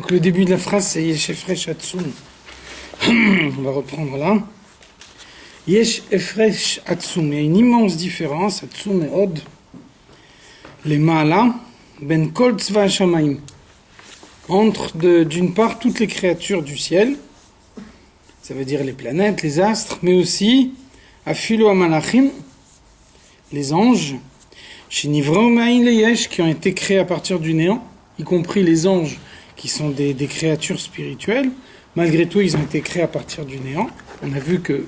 Donc le début de la phrase c'est Yesh Efresh Atzum. On va reprendre là. Yesh Efresh Atzum. Il y a une immense différence, Atzum et Od. Les Ma'ala, Ben Kol Tzva Hashamayim. Entre d'une part toutes les créatures du ciel, ça veut dire les planètes, les astres, mais aussi Afilo Amalachim, les anges, chez Nivra Ma'in Leyesh, qui ont été créés à partir du néant, y compris les anges qui sont des créatures spirituelles. Malgré tout, ils ont été créés à partir du néant. On a vu que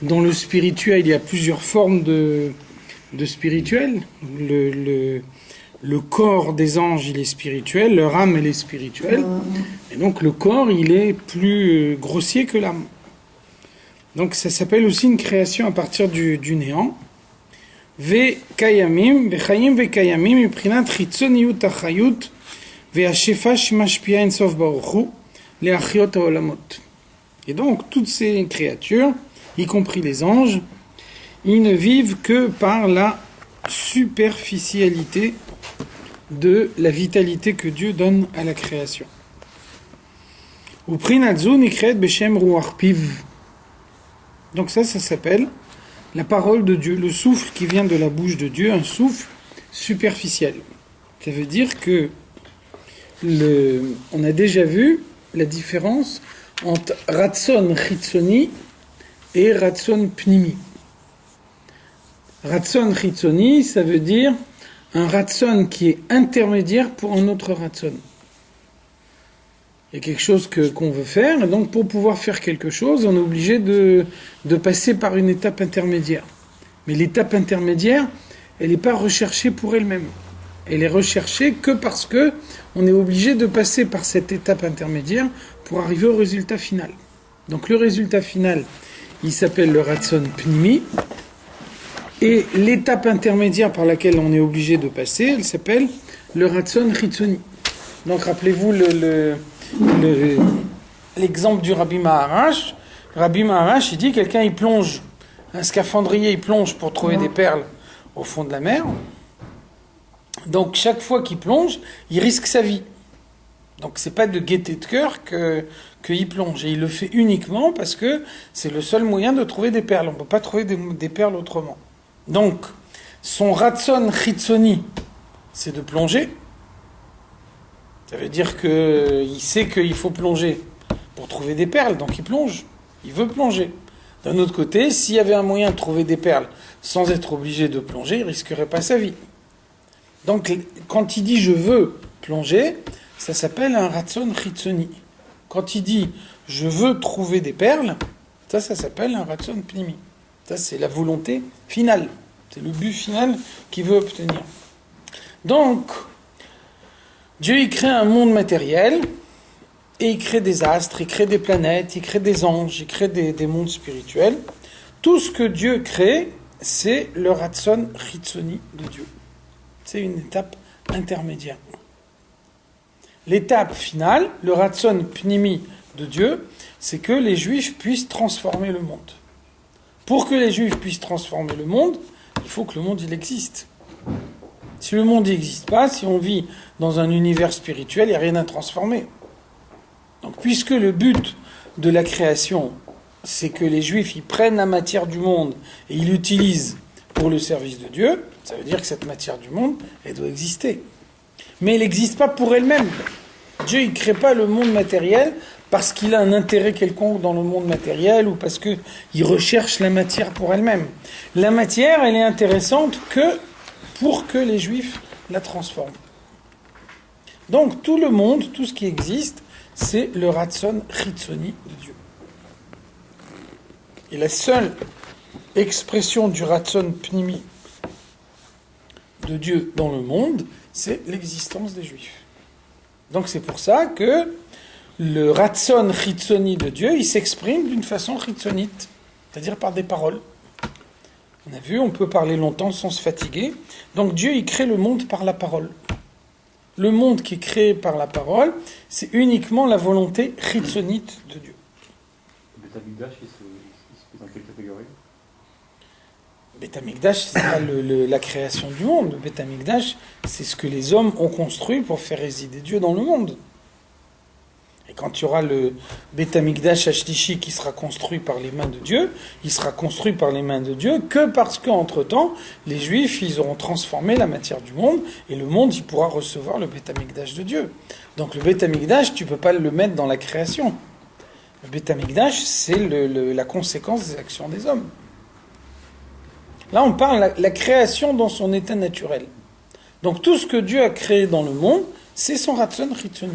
dans le spirituel, il y a plusieurs formes de spirituel. Le corps des anges, il est spirituel, leur âme, elle est spirituelle. Et donc le corps, il est plus grossier que l'âme. Donc ça s'appelle aussi une création à partir du néant. Ve kayamim, ve chayim ve kayamim, miprinat chitzoniyut achayut, ve hashefa shemashpia ensof baruchu, le achiot haolamot. Et donc toutes ces créatures, y compris les anges, ils ne vivent que par la superficialité de la vitalité que Dieu donne à la création. Donc ça s'appelle la parole de Dieu, le souffle qui vient de la bouche de Dieu, un souffle superficiel. Ça veut dire que on a déjà vu la différence entre Ratson Chitzoni et Ratson Pnimi. Ratson Chitzoni, ça veut dire un ratson qui est intermédiaire pour un autre ratson. Il y a quelque chose qu'on veut faire, et donc pour pouvoir faire quelque chose, on est obligé de passer par une étape intermédiaire. Mais l'étape intermédiaire, elle n'est pas recherchée pour elle-même. Elle est recherchée que parce que on est obligé de passer par cette étape intermédiaire pour arriver au résultat final. Donc le résultat final, il s'appelle le ratson pnimi. Et l'étape intermédiaire par laquelle on est obligé de passer, elle s'appelle le ratson chitzoni. Donc rappelez-vous l'exemple du Rabbi Maharash. Rabbi Maharash, il dit quelqu'un il plonge, un scaphandrier il plonge pour trouver des perles au fond de la mer. Donc chaque fois qu'il plonge, il risque sa vie. Donc c'est pas de gaieté de cœur qu'il plonge. Et il le fait uniquement parce que c'est le seul moyen de trouver des perles. On ne peut pas trouver des perles autrement. Donc, son ratson chitzoni, c'est de plonger. Ça veut dire qu'il sait qu'il faut plonger pour trouver des perles, donc il plonge. Il veut plonger. D'un autre côté, s'il y avait un moyen de trouver des perles sans être obligé de plonger, il ne risquerait pas sa vie. Donc, quand il dit « je veux plonger », ça s'appelle un ratson chitzoni. Quand il dit « je veux trouver des perles », ça s'appelle un ratson pnimi. Ça, c'est la volonté finale. C'est le but final qu'il veut obtenir. Donc, Dieu, il crée un monde matériel, et il crée des astres, il crée des planètes, il crée des anges, il crée des mondes spirituels. Tout ce que Dieu crée, c'est le ratson chitzoni de Dieu. C'est une étape intermédiaire. L'étape finale, le ratson pnimi de Dieu, c'est que les Juifs puissent transformer le monde. Pour que les Juifs puissent transformer le monde, il faut que le monde il existe. Si le monde n'existe pas, si on vit dans un univers spirituel, il n'y a rien à transformer. Donc puisque le but de la création, c'est que les Juifs ils prennent la matière du monde et ils l'utilisent pour le service de Dieu, ça veut dire que cette matière du monde, elle doit exister. Mais elle n'existe pas pour elle-même. Dieu ne crée pas le monde matériel parce qu'il a un intérêt quelconque dans le monde matériel ou parce qu'il recherche la matière pour elle-même. La matière, elle est intéressante que pour que les Juifs la transforment. Donc tout le monde, tout ce qui existe, c'est le ratson chitzoni de Dieu. Et la seule expression du ratson pnimi de Dieu dans le monde, c'est l'existence des Juifs. Donc c'est pour ça que le ratson chitzoni de Dieu, il s'exprime d'une façon chitzonite, c'est-à-dire par des paroles. On a vu, on peut parler longtemps sans se fatiguer. Donc Dieu, il crée le monde par la parole. Le monde qui est créé par la parole, c'est uniquement la volonté chitzonite de Dieu. Le Beth Amikdash, il se fait dans quelle catégorie? Le Beth Amikdash, c'est pas la création du monde. Le Beth Amikdash, c'est ce que les hommes ont construit pour faire résider Dieu dans le monde. Et quand il y aura le Beth Amikdash Ashlishi qui sera construit par les mains de Dieu, il sera construit par les mains de Dieu que parce qu'entre-temps, les Juifs, ils auront transformé la matière du monde, et le monde, il pourra recevoir le Beth Amikdash de Dieu. Donc le Beth Amikdash, tu ne peux pas le mettre dans la création. Le Beth Amikdash, c'est la conséquence des actions des hommes. Là, on parle de la création dans son état naturel. Donc tout ce que Dieu a créé dans le monde, c'est son Ratzon Chitzoni.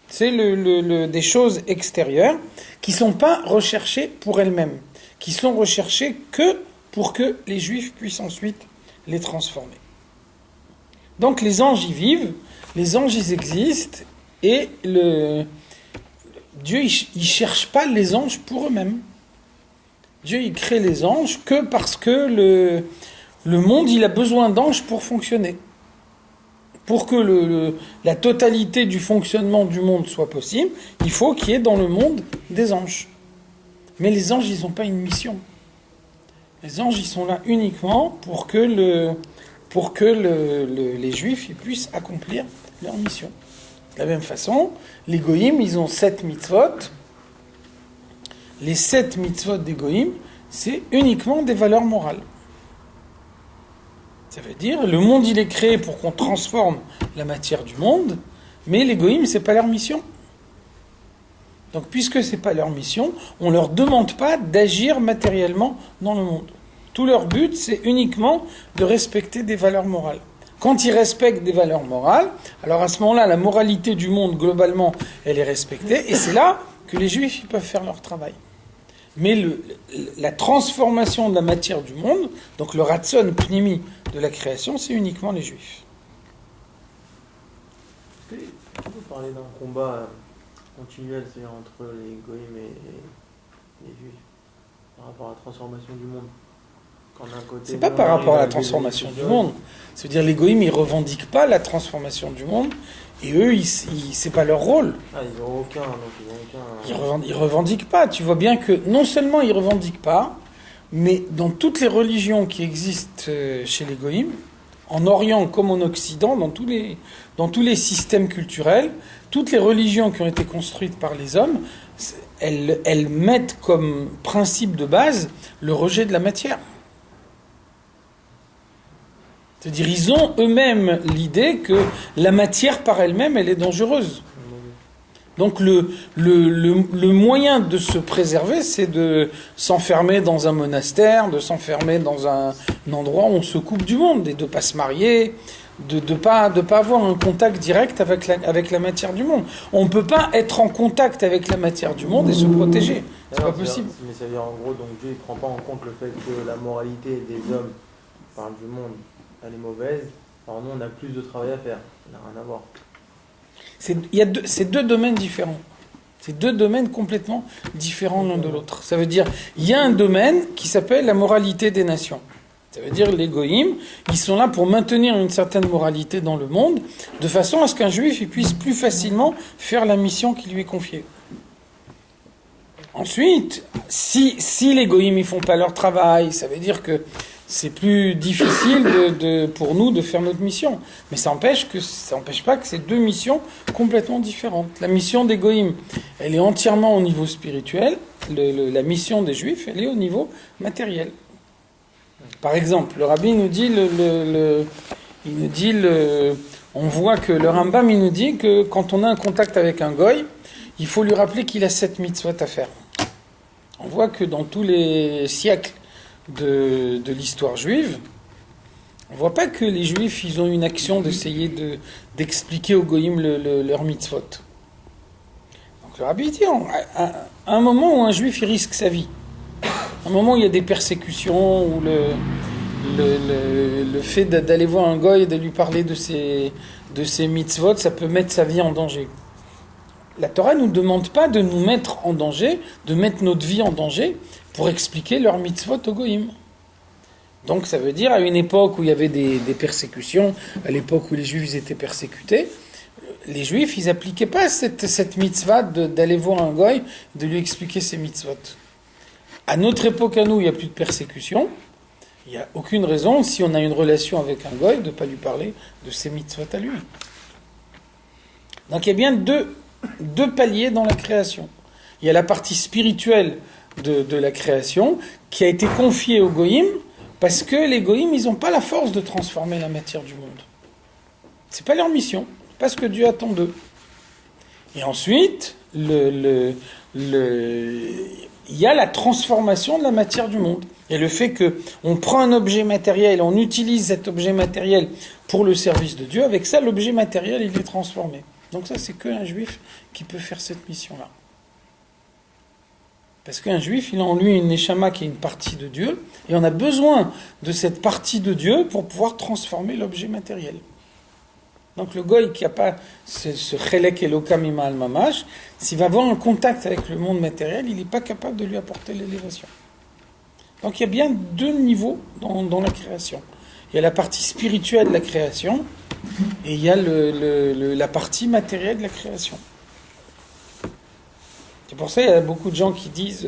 C'est des choses extérieures qui ne sont pas recherchées pour elles-mêmes, qui sont recherchées que pour que les Juifs puissent ensuite les transformer. Donc les anges y vivent, les anges ils existent, et Dieu il ne cherche pas les anges pour eux-mêmes. Dieu il crée les anges que parce que le monde il a besoin d'anges pour fonctionner. Pour que la totalité du fonctionnement du monde soit possible, il faut qu'il y ait dans le monde des anges. Mais les anges, ils n'ont pas une mission. Les anges, ils sont là uniquement pour que les Juifs ils puissent accomplir leur mission. De la même façon, les Goïm, ils ont 7 mitzvot. Les 7 mitzvot des Goïm, c'est uniquement des valeurs morales. Ça veut dire, le monde il est créé pour qu'on transforme la matière du monde, mais les goïms, c'est pas leur mission. Donc puisque c'est pas leur mission, on leur demande pas d'agir matériellement dans le monde. Tout leur but, c'est uniquement de respecter des valeurs morales. Quand ils respectent des valeurs morales, alors à ce moment-là, la moralité du monde, globalement, elle est respectée, et c'est là que les Juifs ils peuvent faire leur travail. Mais la transformation de la matière du monde, donc le Ratzon Pnimi de la création, c'est uniquement les Juifs. Est-ce qu'on peut parler d'un combat continuel, c'est-à-dire entre les Goïm et les Juifs, par rapport à la transformation du monde? C'est pas par rapport à la transformation du monde. C'est-à-dire les Goïm, ils revendiquent pas la transformation du monde, et eux, c'est pas leur rôle. Ah, ils n'ont aucun. Ils revendiquent pas. Tu vois bien que non seulement ils revendiquent pas, mais dans toutes les religions qui existent chez les Goïm, en Orient comme en Occident, dans tous les systèmes culturels, toutes les religions qui ont été construites par les hommes, elles mettent comme principe de base le rejet de la matière. C'est-à-dire, ils ont eux-mêmes l'idée que la matière par elle-même, elle est dangereuse. Donc le moyen de se préserver, c'est de s'enfermer dans un monastère, de s'enfermer dans un endroit où on se coupe du monde, et de ne pas se marier, de ne pas avoir un contact direct avec la matière du monde. On ne peut pas être en contact avec la matière du monde et se protéger. C'est pas possible. Mais ça veut dire en gros, donc Dieu ne prend pas en compte le fait que la moralité des hommes, par du monde, elle est mauvaise. Alors nous, on a plus de travail à faire. Ça n'a rien à voir. C'est deux domaines différents. C'est deux domaines complètement différents l'un de l'autre. Ça veut dire, il y a un domaine qui s'appelle la moralité des nations. Ça veut dire, les goïms, ils sont là pour maintenir une certaine moralité dans le monde, de façon à ce qu'un juif il puisse plus facilement faire la mission qui lui est confiée. Ensuite, si les goïms ne font pas leur travail, ça veut dire que c'est plus difficile pour nous de faire notre mission. Mais ça n'empêche pas que c'est deux missions complètement différentes. La mission des goïms, elle est entièrement au niveau spirituel. La mission des juifs, elle est au niveau matériel. Par exemple, le rabbi nous dit, on voit que le Rambam il nous dit que quand on a un contact avec un goy, il faut lui rappeler qu'il a 7 mitzvot à faire. On voit que dans tous les siècles de l'histoire juive, on ne voit pas que les juifs ils ont une action d'essayer d'expliquer aux goïms leur mitzvot. Donc le rabbi dit, à un moment où un juif il risque sa vie, à un moment où il y a des persécutions, où le fait d'aller voir un goy et de lui parler de ses mitzvot, ça peut mettre sa vie en danger. La Torah ne nous demande pas de nous mettre en danger, de mettre notre vie en danger pour expliquer leur mitzvot au goïm. Donc ça veut dire, à une époque où il y avait des persécutions, à l'époque où les juifs étaient persécutés, les juifs, ils n'appliquaient pas cette mitzvah d'aller voir un goy, de lui expliquer ses mitzvot. À notre époque, à nous, il n'y a plus de persécution. Il n'y a aucune raison, si on a une relation avec un goy, de ne pas lui parler de ses mitzvot à lui. Donc il y a bien deux paliers dans la création. Il y a la partie spirituelle de la création qui a été confiée aux Goïm parce que les Goïm, ils n'ont pas la force de transformer la matière du monde. C'est pas leur mission, c'est pas ce que Dieu attend d'eux. Et ensuite, il y a la transformation de la matière du monde. Et le fait qu'on prend un objet matériel, on utilise cet objet matériel pour le service de Dieu, avec ça, l'objet matériel, il est transformé. Donc ça, c'est qu'un juif qui peut faire cette mission-là. Parce qu'un juif, il a en lui une neshama qui est une partie de Dieu, et on a besoin de cette partie de Dieu pour pouvoir transformer l'objet matériel. Donc le goy qui n'a pas ce chelek elokam ima'al mamash, s'il va avoir un contact avec le monde matériel, il n'est pas capable de lui apporter l'élévation. Donc il y a bien deux niveaux dans la création. Il y a la partie spirituelle de la création, et il y a la partie matérielle de la création. C'est pour ça qu'il y a beaucoup de gens qui disent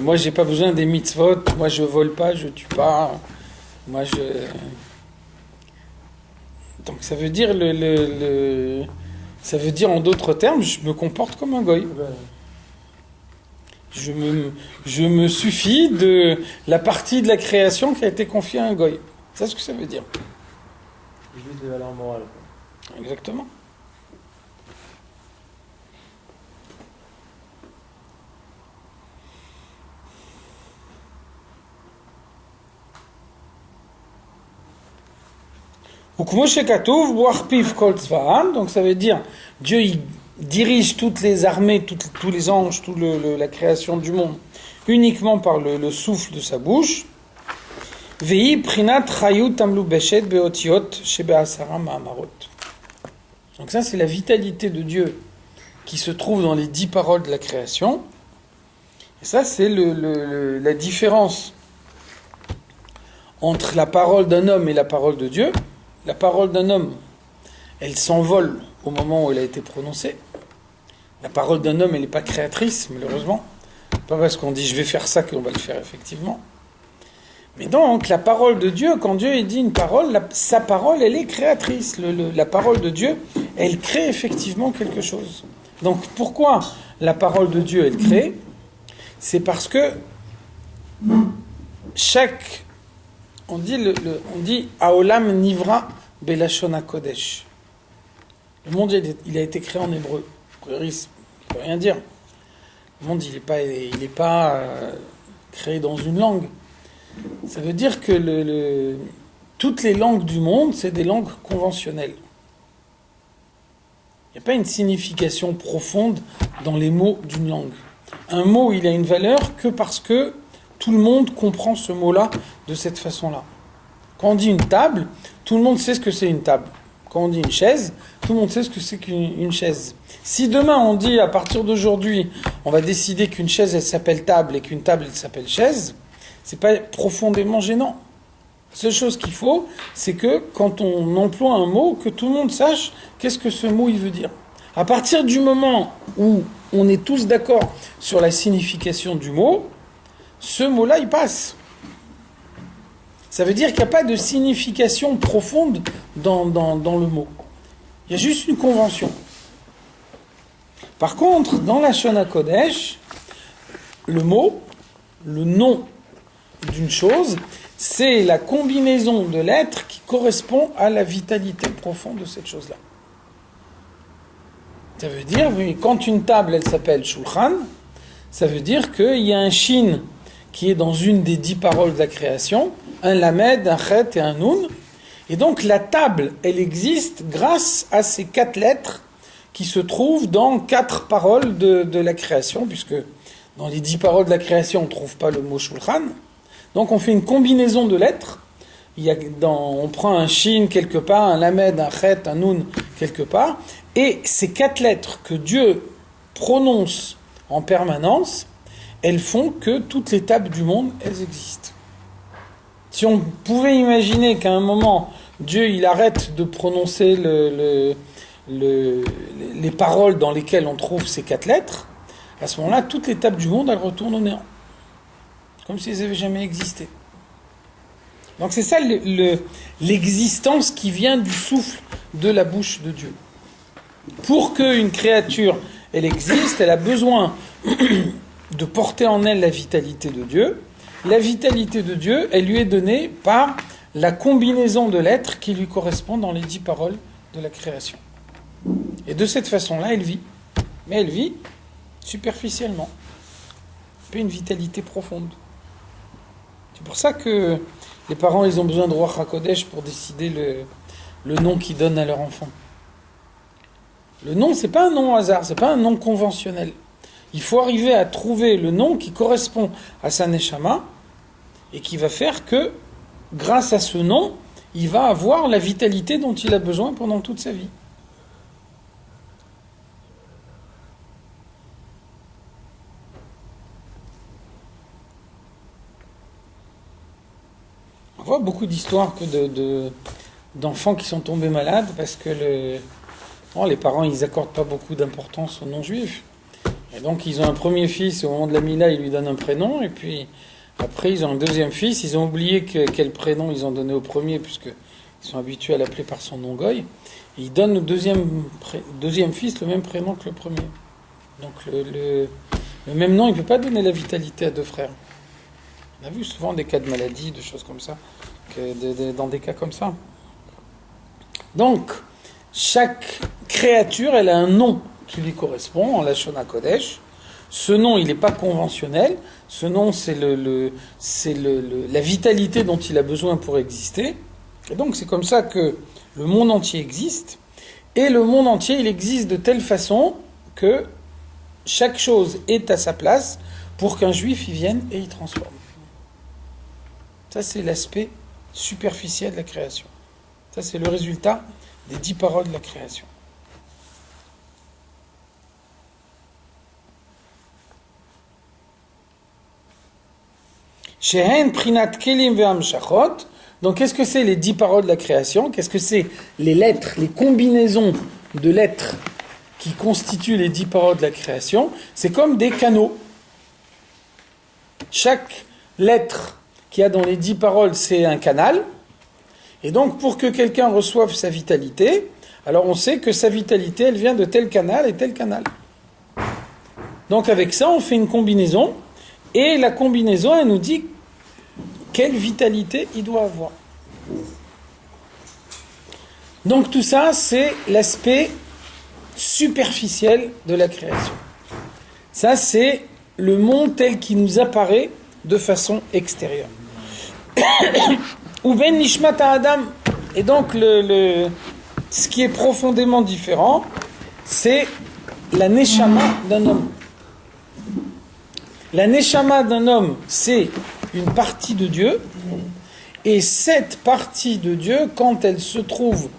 moi j'ai pas besoin des mitzvot, moi je vole pas, je tue pas, moi je... Donc ça veut dire ça veut dire en d'autres termes, je me comporte comme un goy. Je me suffis de la partie de la création qui a été confiée à un goy. C'est ce que ça veut dire. Juste des valeurs morales. Exactement. Donc ça veut dire Dieu il dirige toutes les armées, tous les anges, toute la création du monde uniquement par le souffle de sa bouche. Donc ça c'est la vitalité de Dieu qui se trouve dans les 10 paroles de la création. Et ça c'est la différence entre la parole d'un homme et la parole de Dieu. La parole d'un homme, elle s'envole au moment où elle a été prononcée. La parole d'un homme, elle n'est pas créatrice, malheureusement. Pas parce qu'on dit je vais faire ça qu'on va le faire effectivement. Mais donc, la parole de Dieu, quand Dieu dit une parole, sa parole, elle est créatrice. La parole de Dieu, elle crée effectivement quelque chose. Donc, pourquoi la parole de Dieu, elle crée ? C'est parce que on dit Aolam Nivra Belashon HaKodesh. Le monde, il a été créé en hébreu. Ça ne peut rien dire. Le monde, il n'est pas créé dans une langue. Ça veut dire que toutes les langues du monde, c'est des langues conventionnelles. Il n'y a pas une signification profonde dans les mots d'une langue. Un mot, il a une valeur que parce que tout le monde comprend ce mot-là de cette façon-là. Quand on dit une table, tout le monde sait ce que c'est une table. Quand on dit une chaise, tout le monde sait ce que c'est qu'une chaise. Si demain on dit, à partir d'aujourd'hui, on va décider qu'une chaise, elle s'appelle table et qu'une table, elle s'appelle chaise, c'est pas profondément gênant. La seule chose qu'il faut, c'est que quand on emploie un mot, que tout le monde sache qu'est-ce que ce mot il veut dire. À partir du moment où on est tous d'accord sur la signification du mot, ce mot-là, il passe. Ça veut dire qu'il n'y a pas de signification profonde dans le mot. Il y a juste une convention. Par contre, dans la Lashon HaKodesh, le mot, le nom d'une chose, c'est la combinaison de lettres qui correspond à la vitalité profonde de cette chose-là. Ça veut dire, quand une table, elle s'appelle Shulchan, ça veut dire qu'il y a un Shin qui est dans une des 10 paroles de la création, un Lamed, un Chet et un Nun. Et donc la table, elle existe grâce à ces 4 lettres qui se trouvent dans 4 paroles de la création, puisque dans les 10 paroles de la création, on ne trouve pas le mot Shulchan. Donc on fait une combinaison de lettres. On prend un Shin quelque part, un Lamed, un Chet, un Nun quelque part, et ces 4 lettres que Dieu prononce en permanence, elles font que toutes les tables du monde, elles existent. Si on pouvait imaginer qu'à un moment, Dieu il arrête de prononcer les paroles dans lesquelles on trouve ces 4 lettres, à ce moment-là, toutes les tables du monde, elles retournent au néant. Comme si elles n'avaient jamais existé. Donc c'est ça l'existence qui vient du souffle de la bouche de Dieu. pour qu'une créature, elle existe, elle a besoin de porter en elle la vitalité de Dieu. La vitalité de Dieu, elle lui est donnée par la combinaison de lettres qui lui correspond dans les 10 paroles de la création. Et de cette façon-là, elle vit. Mais elle vit superficiellement. Pas une vitalité profonde. C'est pour ça que les parents, ils ont besoin de Ruach HaKodesh pour décider le nom qu'ils donnent à leur enfant. Le nom, c'est pas un nom au hasard, c'est pas un nom conventionnel. Il faut arriver à trouver le nom qui correspond à sa neshama et qui va faire que, grâce à ce nom, il va avoir la vitalité dont il a besoin pendant toute sa vie. On voit beaucoup d'histoires d'enfants qui sont tombés malades parce que les parents, ils accordent pas beaucoup d'importance au nom juif. Et donc, ils ont un premier fils, au moment de la Mila, ils lui donnent un prénom, et puis après, ils ont un deuxième fils, ils ont oublié quel prénom ils ont donné au premier, puisqu'ils sont habitués à l'appeler par son nom goy, et ils donnent au deuxième fils le même prénom que le premier. Donc, le même nom, il ne peut pas donner la vitalité à deux frères. On a vu souvent des cas de maladie, de choses comme ça, dans des cas comme ça. Donc, chaque créature, elle a un nom qui lui correspond en Lashon HaKodesh. Ce nom, il n'est pas conventionnel. Ce nom, c'est la vitalité dont il a besoin pour exister. Et donc, c'est comme ça que le monde entier existe. Et le monde entier, il existe de telle façon que chaque chose est à sa place pour qu'un juif y vienne et y transforme. Ça, c'est l'aspect superficiel de la création. Ça, c'est le résultat des 10 paroles de la création. Shehen prinat kelim ve'amshachot. Donc, qu'est-ce que c'est les 10 paroles de la création? Qu'est-ce que c'est les lettres, les combinaisons de lettres qui constituent les 10 paroles de la création? C'est comme des canaux. Chaque lettre qu'il y a dans les 10 paroles, c'est un canal. Et donc, pour que quelqu'un reçoive sa vitalité, alors on sait que sa vitalité, elle vient de tel canal et tel canal. Donc, avec ça, on fait une combinaison. Et la combinaison, elle nous dit quelle vitalité il doit avoir. Donc tout ça, c'est l'aspect superficiel de la création. Ça, c'est le monde tel qu'il nous apparaît de façon extérieure. Ou ben nishmat adam. Et donc, ce qui est profondément différent, c'est la neshama d'un homme. La neshama d'un homme, c'est une partie de Dieu, et cette partie de Dieu, quand elle se trouve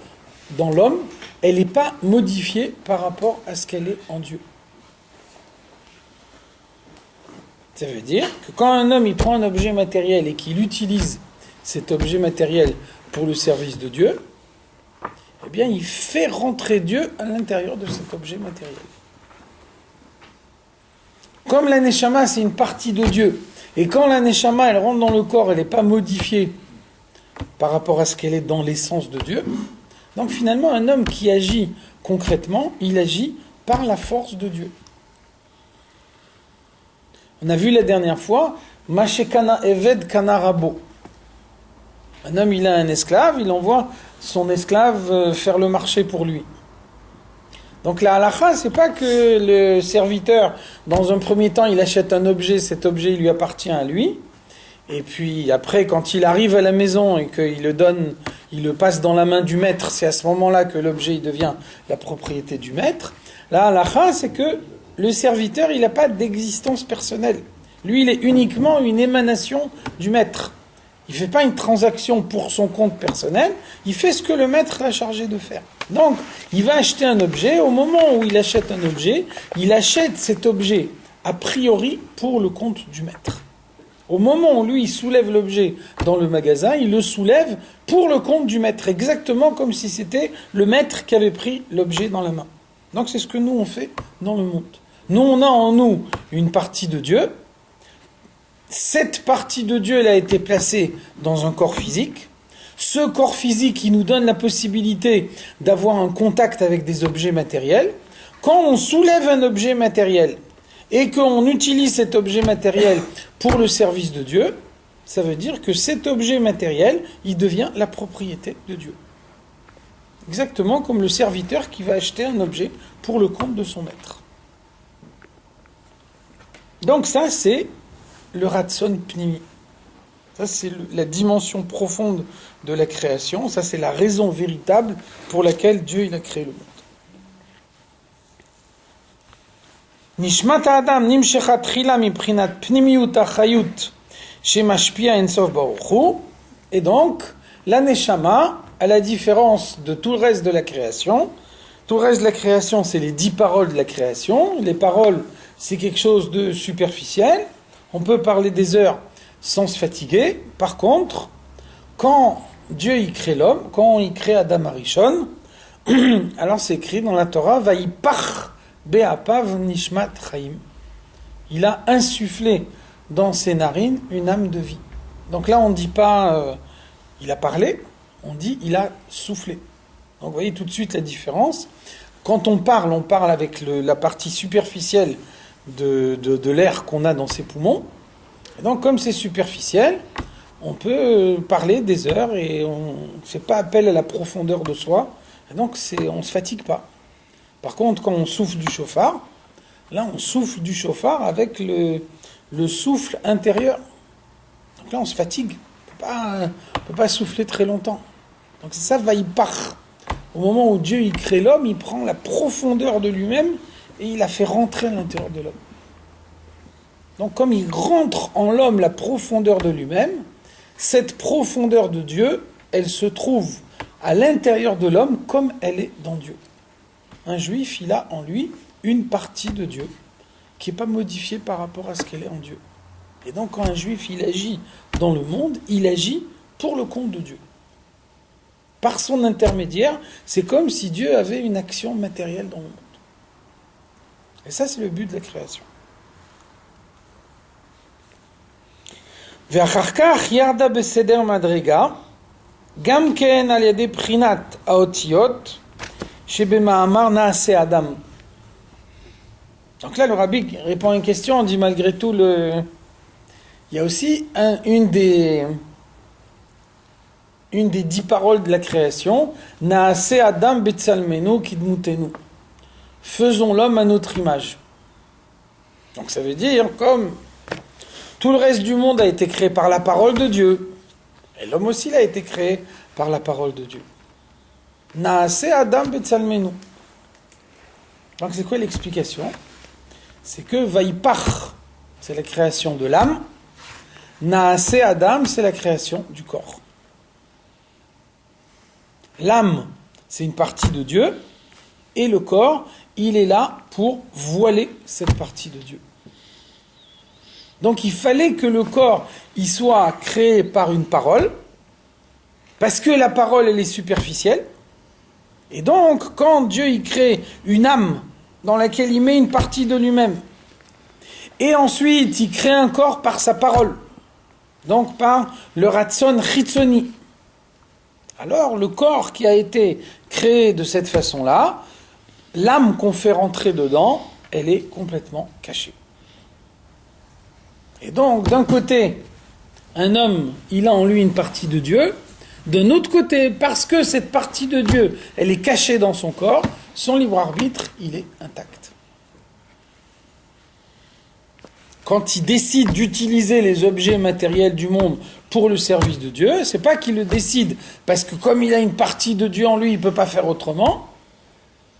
dans l'homme, elle n'est pas modifiée par rapport à ce qu'elle est en Dieu. Ça veut dire que quand un homme il prend un objet matériel et qu'il utilise cet objet matériel pour le service de Dieu, eh bien il fait rentrer Dieu à l'intérieur de cet objet matériel. Comme la neshama, c'est une partie de Dieu, et quand la neshama, elle rentre dans le corps, elle n'est pas modifiée par rapport à ce qu'elle est dans l'essence de Dieu, donc finalement, un homme qui agit concrètement, il agit par la force de Dieu. On a vu la dernière fois, Mashekana Eved Kana Rabo. Un homme, il a un esclave, il envoie son esclave faire le marché pour lui. Donc la halakha, c'est pas que le serviteur, dans un premier temps, il achète un objet, cet objet, il lui appartient à lui, et puis après, quand il arrive à la maison et qu'il le donne, il le passe dans la main du maître, c'est à ce moment-là que l'objet il devient la propriété du maître. La halakha, c'est que le serviteur, il n'a pas d'existence personnelle. Lui, il est uniquement une émanation du maître. Il ne fait pas une transaction pour son compte personnel, il fait ce que le maître l'a chargé de faire. Donc, il va acheter un objet, au moment où il achète un objet, il achète cet objet a priori pour le compte du maître. Au moment où lui, il soulève l'objet dans le magasin, il le soulève pour le compte du maître, exactement comme si c'était le maître qui avait pris l'objet dans la main. Donc, c'est ce que nous, on fait dans le monde. Nous, on a en nous une partie de Dieu. Cette partie de Dieu, elle a été placée dans un corps physique. ce corps physique qui nous donne la possibilité d'avoir un contact avec des objets matériels, quand on soulève un objet matériel et qu'on utilise cet objet matériel pour le service de Dieu, ça veut dire que cet objet matériel, il devient la propriété de Dieu. Exactement comme le serviteur qui va acheter un objet pour le compte de son maître. Donc ça, c'est le Ratson Pnimi. Ça, c'est la dimension profonde de la création. Ça, c'est la raison véritable pour laquelle Dieu il a créé le monde. Nishmat Adam nimshecha tchila miprinat pnimiut achayut shemashpia ensof baruch hu. Et donc, la neshama, à la différence de tout le reste de la création, tout le reste de la création, c'est les 10 paroles de la création. Les paroles, c'est quelque chose de superficiel. On peut parler des heures sans se fatiguer. Par contre, quand Dieu y crée l'homme, quand il crée Adam Arishon, alors c'est écrit dans la Torah, Vayipach be'apav nishmat chaim. Il a insufflé dans ses narines une âme de vie. Donc là, on ne dit pas il a parlé, on dit il a soufflé. Donc vous voyez tout de suite la différence. Quand on parle avec la partie superficielle de l'air qu'on a dans ses poumons. Et donc comme c'est superficiel, on peut parler des heures et on ne fait pas appel à la profondeur de soi. Et donc on ne se fatigue pas. Par contre, quand on souffle du chauffard, là on souffle du chauffard avec le souffle intérieur. Donc là on se fatigue. On ne peut pas souffler très longtemps. Donc c'est ça, Vayipach. Au moment où Dieu il crée l'homme, il prend la profondeur de lui-même et il la fait rentrer à l'intérieur de l'homme. Donc comme il rentre en l'homme la profondeur de lui-même, cette profondeur de Dieu, elle se trouve à l'intérieur de l'homme comme elle est dans Dieu. Un juif, il a en lui une partie de Dieu qui n'est pas modifiée par rapport à ce qu'elle est en Dieu. Et donc quand un juif, il agit dans le monde, il agit pour le compte de Dieu. Par son intermédiaire, c'est comme si Dieu avait une action matérielle dans le monde. Et ça, c'est le but de la création. ואחר כך ירדה בסדר מדרגה, גם כן על ידי בחינת האותיות שבמאמר נעשה אדם. Donc là, le rabbi répond à une question, on dit malgré tout, il y a aussi une des 10 paroles de la création, Naase Adam Betsalmenu Kidmutenu. Faisons l'homme à notre image. Donc ça veut dire, comme tout le reste du monde a été créé par la parole de Dieu, et l'homme aussi il a été créé par la parole de Dieu. Naase Adam Betsalmenu. Donc c'est quoi l'explication? C'est que Vayipach, c'est la création de l'âme, Naase Adam, c'est la création du corps. L'âme, c'est une partie de Dieu, et le corps, il est là pour voiler cette partie de Dieu. Donc il fallait que le corps, il soit créé par une parole, parce que la parole, elle est superficielle, et donc quand Dieu, il crée une âme, dans laquelle il met une partie de lui-même, et ensuite il crée un corps par sa parole, donc par le Ratson Chitzoni. Alors, le corps qui a été créé de cette façon-là, l'âme qu'on fait rentrer dedans, elle est complètement cachée. Et donc, d'un côté, un homme, il a en lui une partie de Dieu. D'un autre côté, parce que cette partie de Dieu, elle est cachée dans son corps, son libre arbitre, il est intact. Quand il décide d'utiliser les objets matériels du monde pour le service de Dieu, c'est pas qu'il le décide parce que comme il a une partie de Dieu en lui, il peut pas faire autrement.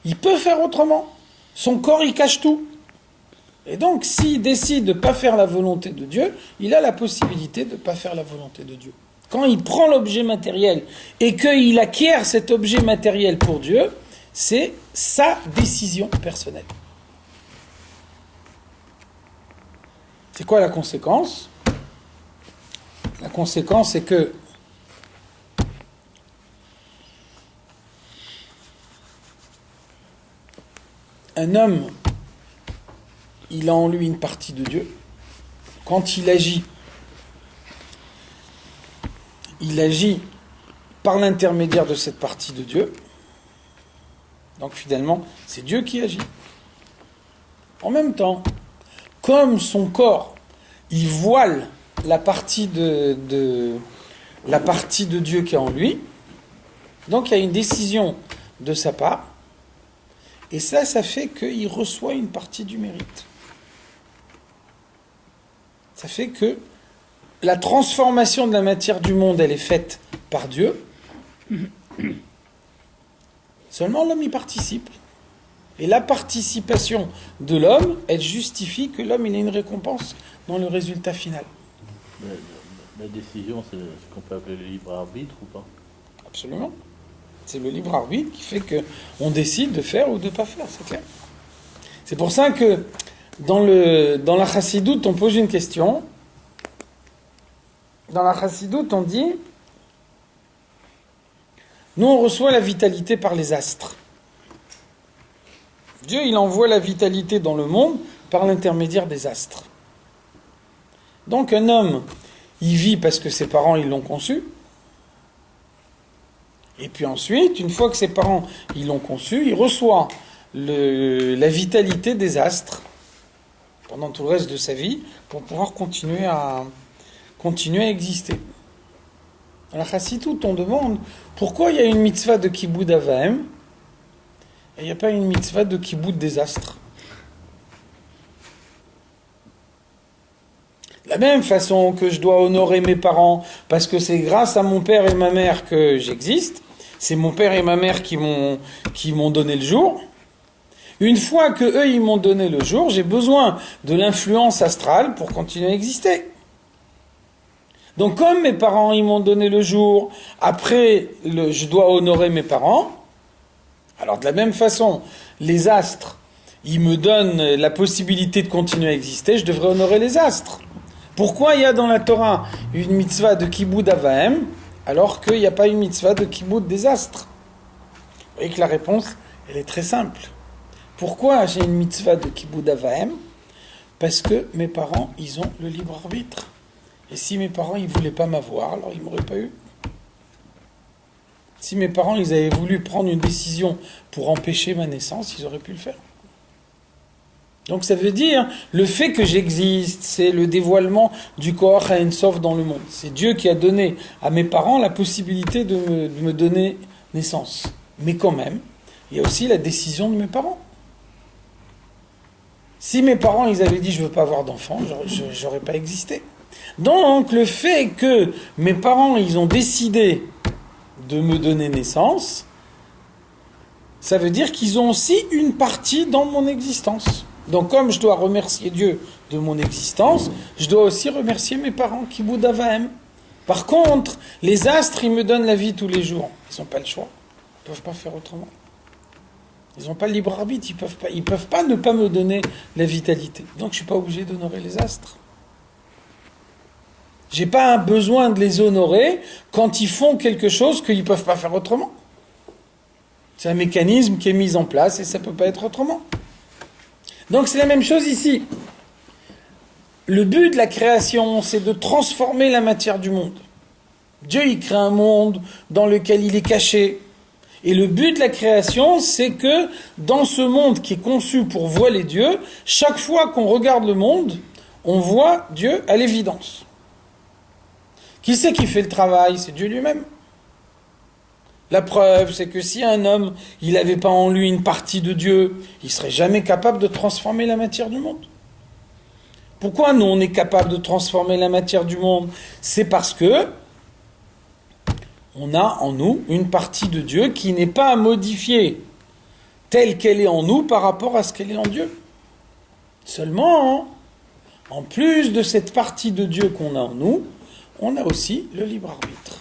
Il peut faire autrement. Son corps, il cache tout. Et donc, s'il décide de pas faire la volonté de Dieu, il a la possibilité de pas faire la volonté de Dieu. Quand il prend l'objet matériel et qu'il acquiert cet objet matériel pour Dieu, c'est sa décision personnelle. C'est quoi la conséquence? La conséquence, c'est que un homme, il a en lui une partie de Dieu. Quand il agit par l'intermédiaire de cette partie de Dieu. Donc finalement, c'est Dieu qui agit. En même temps, comme son corps, il voile la partie de Dieu qui est en lui, donc il y a une décision de sa part, et ça fait qu'il reçoit une partie du mérite. Ça fait que la transformation de la matière du monde, elle est faite par Dieu. Seulement l'homme y participe. Et la participation de l'homme, elle justifie que l'homme il ait une récompense dans le résultat final. La décision, c'est ce qu'on peut appeler le libre arbitre ou pas? Absolument. C'est le libre arbitre qui fait qu'on décide de faire ou de ne pas faire, c'est clair. C'est pour ça que dans la chassidoute, on pose une question. Dans la chassidoute, on dit, nous on reçoit la vitalité par les astres. Dieu, il envoie la vitalité dans le monde par l'intermédiaire des astres. Donc un homme, il vit parce que ses parents, ils l'ont conçu. Et puis ensuite, une fois que ses parents, ils l'ont conçu, il reçoit la vitalité des astres pendant tout le reste de sa vie pour pouvoir continuer à exister. À la chassidoute, on demande pourquoi il y a une mitzvah de kiboud avaim et il n'y a pas une mitzvah de kiboud des astres. De la même façon que je dois honorer mes parents parce que c'est grâce à mon père et ma mère que j'existe, c'est mon père et ma mère qui m'ont donné le jour. Une fois que eux ils m'ont donné le jour, j'ai besoin de l'influence astrale pour continuer à exister. Donc comme mes parents ils m'ont donné le jour, après je dois honorer mes parents. Alors de la même façon, les astres, ils me donnent la possibilité de continuer à exister, je devrais honorer les astres. Pourquoi il y a dans la Torah une mitzvah de kiboud avaim alors qu'il n'y a pas une mitzvah de kiboud des astres? Vous voyez que la réponse, elle est très simple. Pourquoi j'ai une mitzvah de kiboud avaim? Parce que mes parents, ils ont le libre arbitre. Et si mes parents, ils ne voulaient pas m'avoir, alors ils ne m'auraient pas eu. Si mes parents, ils avaient voulu prendre une décision pour empêcher ma naissance, ils auraient pu le faire. Donc ça veut dire, le fait que j'existe, c'est le dévoilement du Koach HaEin Sof dans le monde. C'est Dieu qui a donné à mes parents la possibilité de me donner naissance. Mais quand même, il y a aussi la décision de mes parents. Si mes parents, ils avaient dit « je ne veux pas avoir d'enfant », j'aurais pas existé. Donc le fait que mes parents, ils ont décidé de me donner naissance, ça veut dire qu'ils ont aussi une partie dans mon existence. Donc comme je dois remercier Dieu de mon existence, je dois aussi remercier mes parents, kiboud avaim. Par contre, les astres, ils me donnent la vie tous les jours. Ils n'ont pas le choix. Ils ne peuvent pas faire autrement. Ils n'ont pas le libre arbitre. Ils peuvent pas ne pas me donner la vitalité. Donc je ne suis pas obligé d'honorer les astres. Je n'ai pas besoin de les honorer quand ils font quelque chose qu'ils ne peuvent pas faire autrement. C'est un mécanisme qui est mis en place et ça ne peut pas être autrement. Donc c'est la même chose ici. Le but de la création, c'est de transformer la matière du monde. Dieu, il crée un monde dans lequel il est caché. Et le but de la création, c'est que dans ce monde qui est conçu pour voiler Dieu, chaque fois qu'on regarde le monde, on voit Dieu à l'évidence. Qui c'est qui fait le travail? C'est Dieu lui-même. La preuve, c'est que si un homme, il n'avait pas en lui une partie de Dieu, il ne serait jamais capable de transformer la matière du monde. Pourquoi nous, on est capable de transformer la matière du monde? C'est parce que on a en nous une partie de Dieu qui n'est pas à modifier telle qu'elle est en nous par rapport à ce qu'elle est en Dieu. Seulement, en plus de cette partie de Dieu qu'on a en nous, on a aussi le libre arbitre.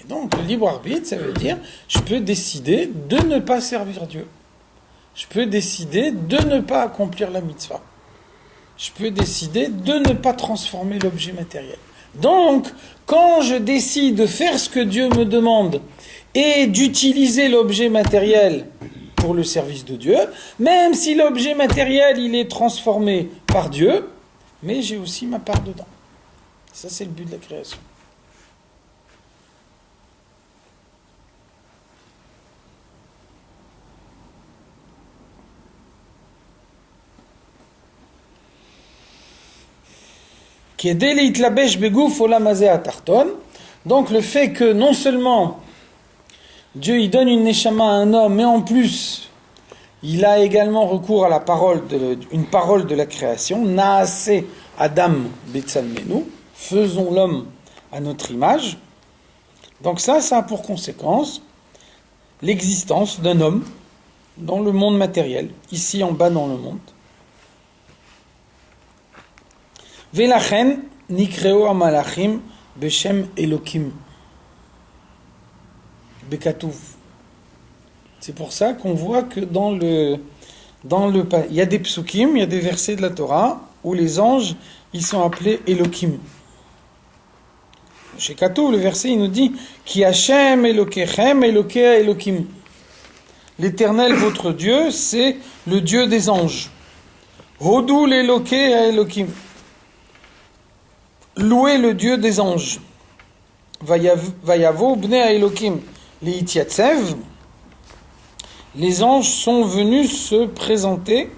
Et donc, le libre arbitre, ça veut dire, je peux décider de ne pas servir Dieu. Je peux décider de ne pas accomplir la mitzvah. Je peux décider de ne pas transformer l'objet matériel. Donc, quand je décide de faire ce que Dieu me demande et d'utiliser l'objet matériel pour le service de Dieu, même si l'objet matériel, il est transformé par Dieu, mais j'ai aussi ma part dedans. Ça, c'est le but de la création. Donc le fait que non seulement Dieu il donne une neshama à un homme, mais en plus il a également recours à une parole de la création, Naase Adam Betsalmenu, faisons l'homme à notre image. Donc ça a pour conséquence l'existence d'un homme dans le monde matériel, ici en bas dans le monde. Velachen nikreo amalachim beshem Elokim bekatuv. C'est pour ça qu'on voit que il y a des psukim, il y a des versets de la Torah où les anges ils sont appelés Elokim. Chez Katou, le verset il nous dit Ki Hashem Elokechem Elokea Elokim. L'Éternel votre Dieu, c'est le Dieu des anges. Hodou l'Elokea Elokim. Louez le Dieu des anges. Vayavo bnei Elokim liitiatsev. Les anges sont venus se présenter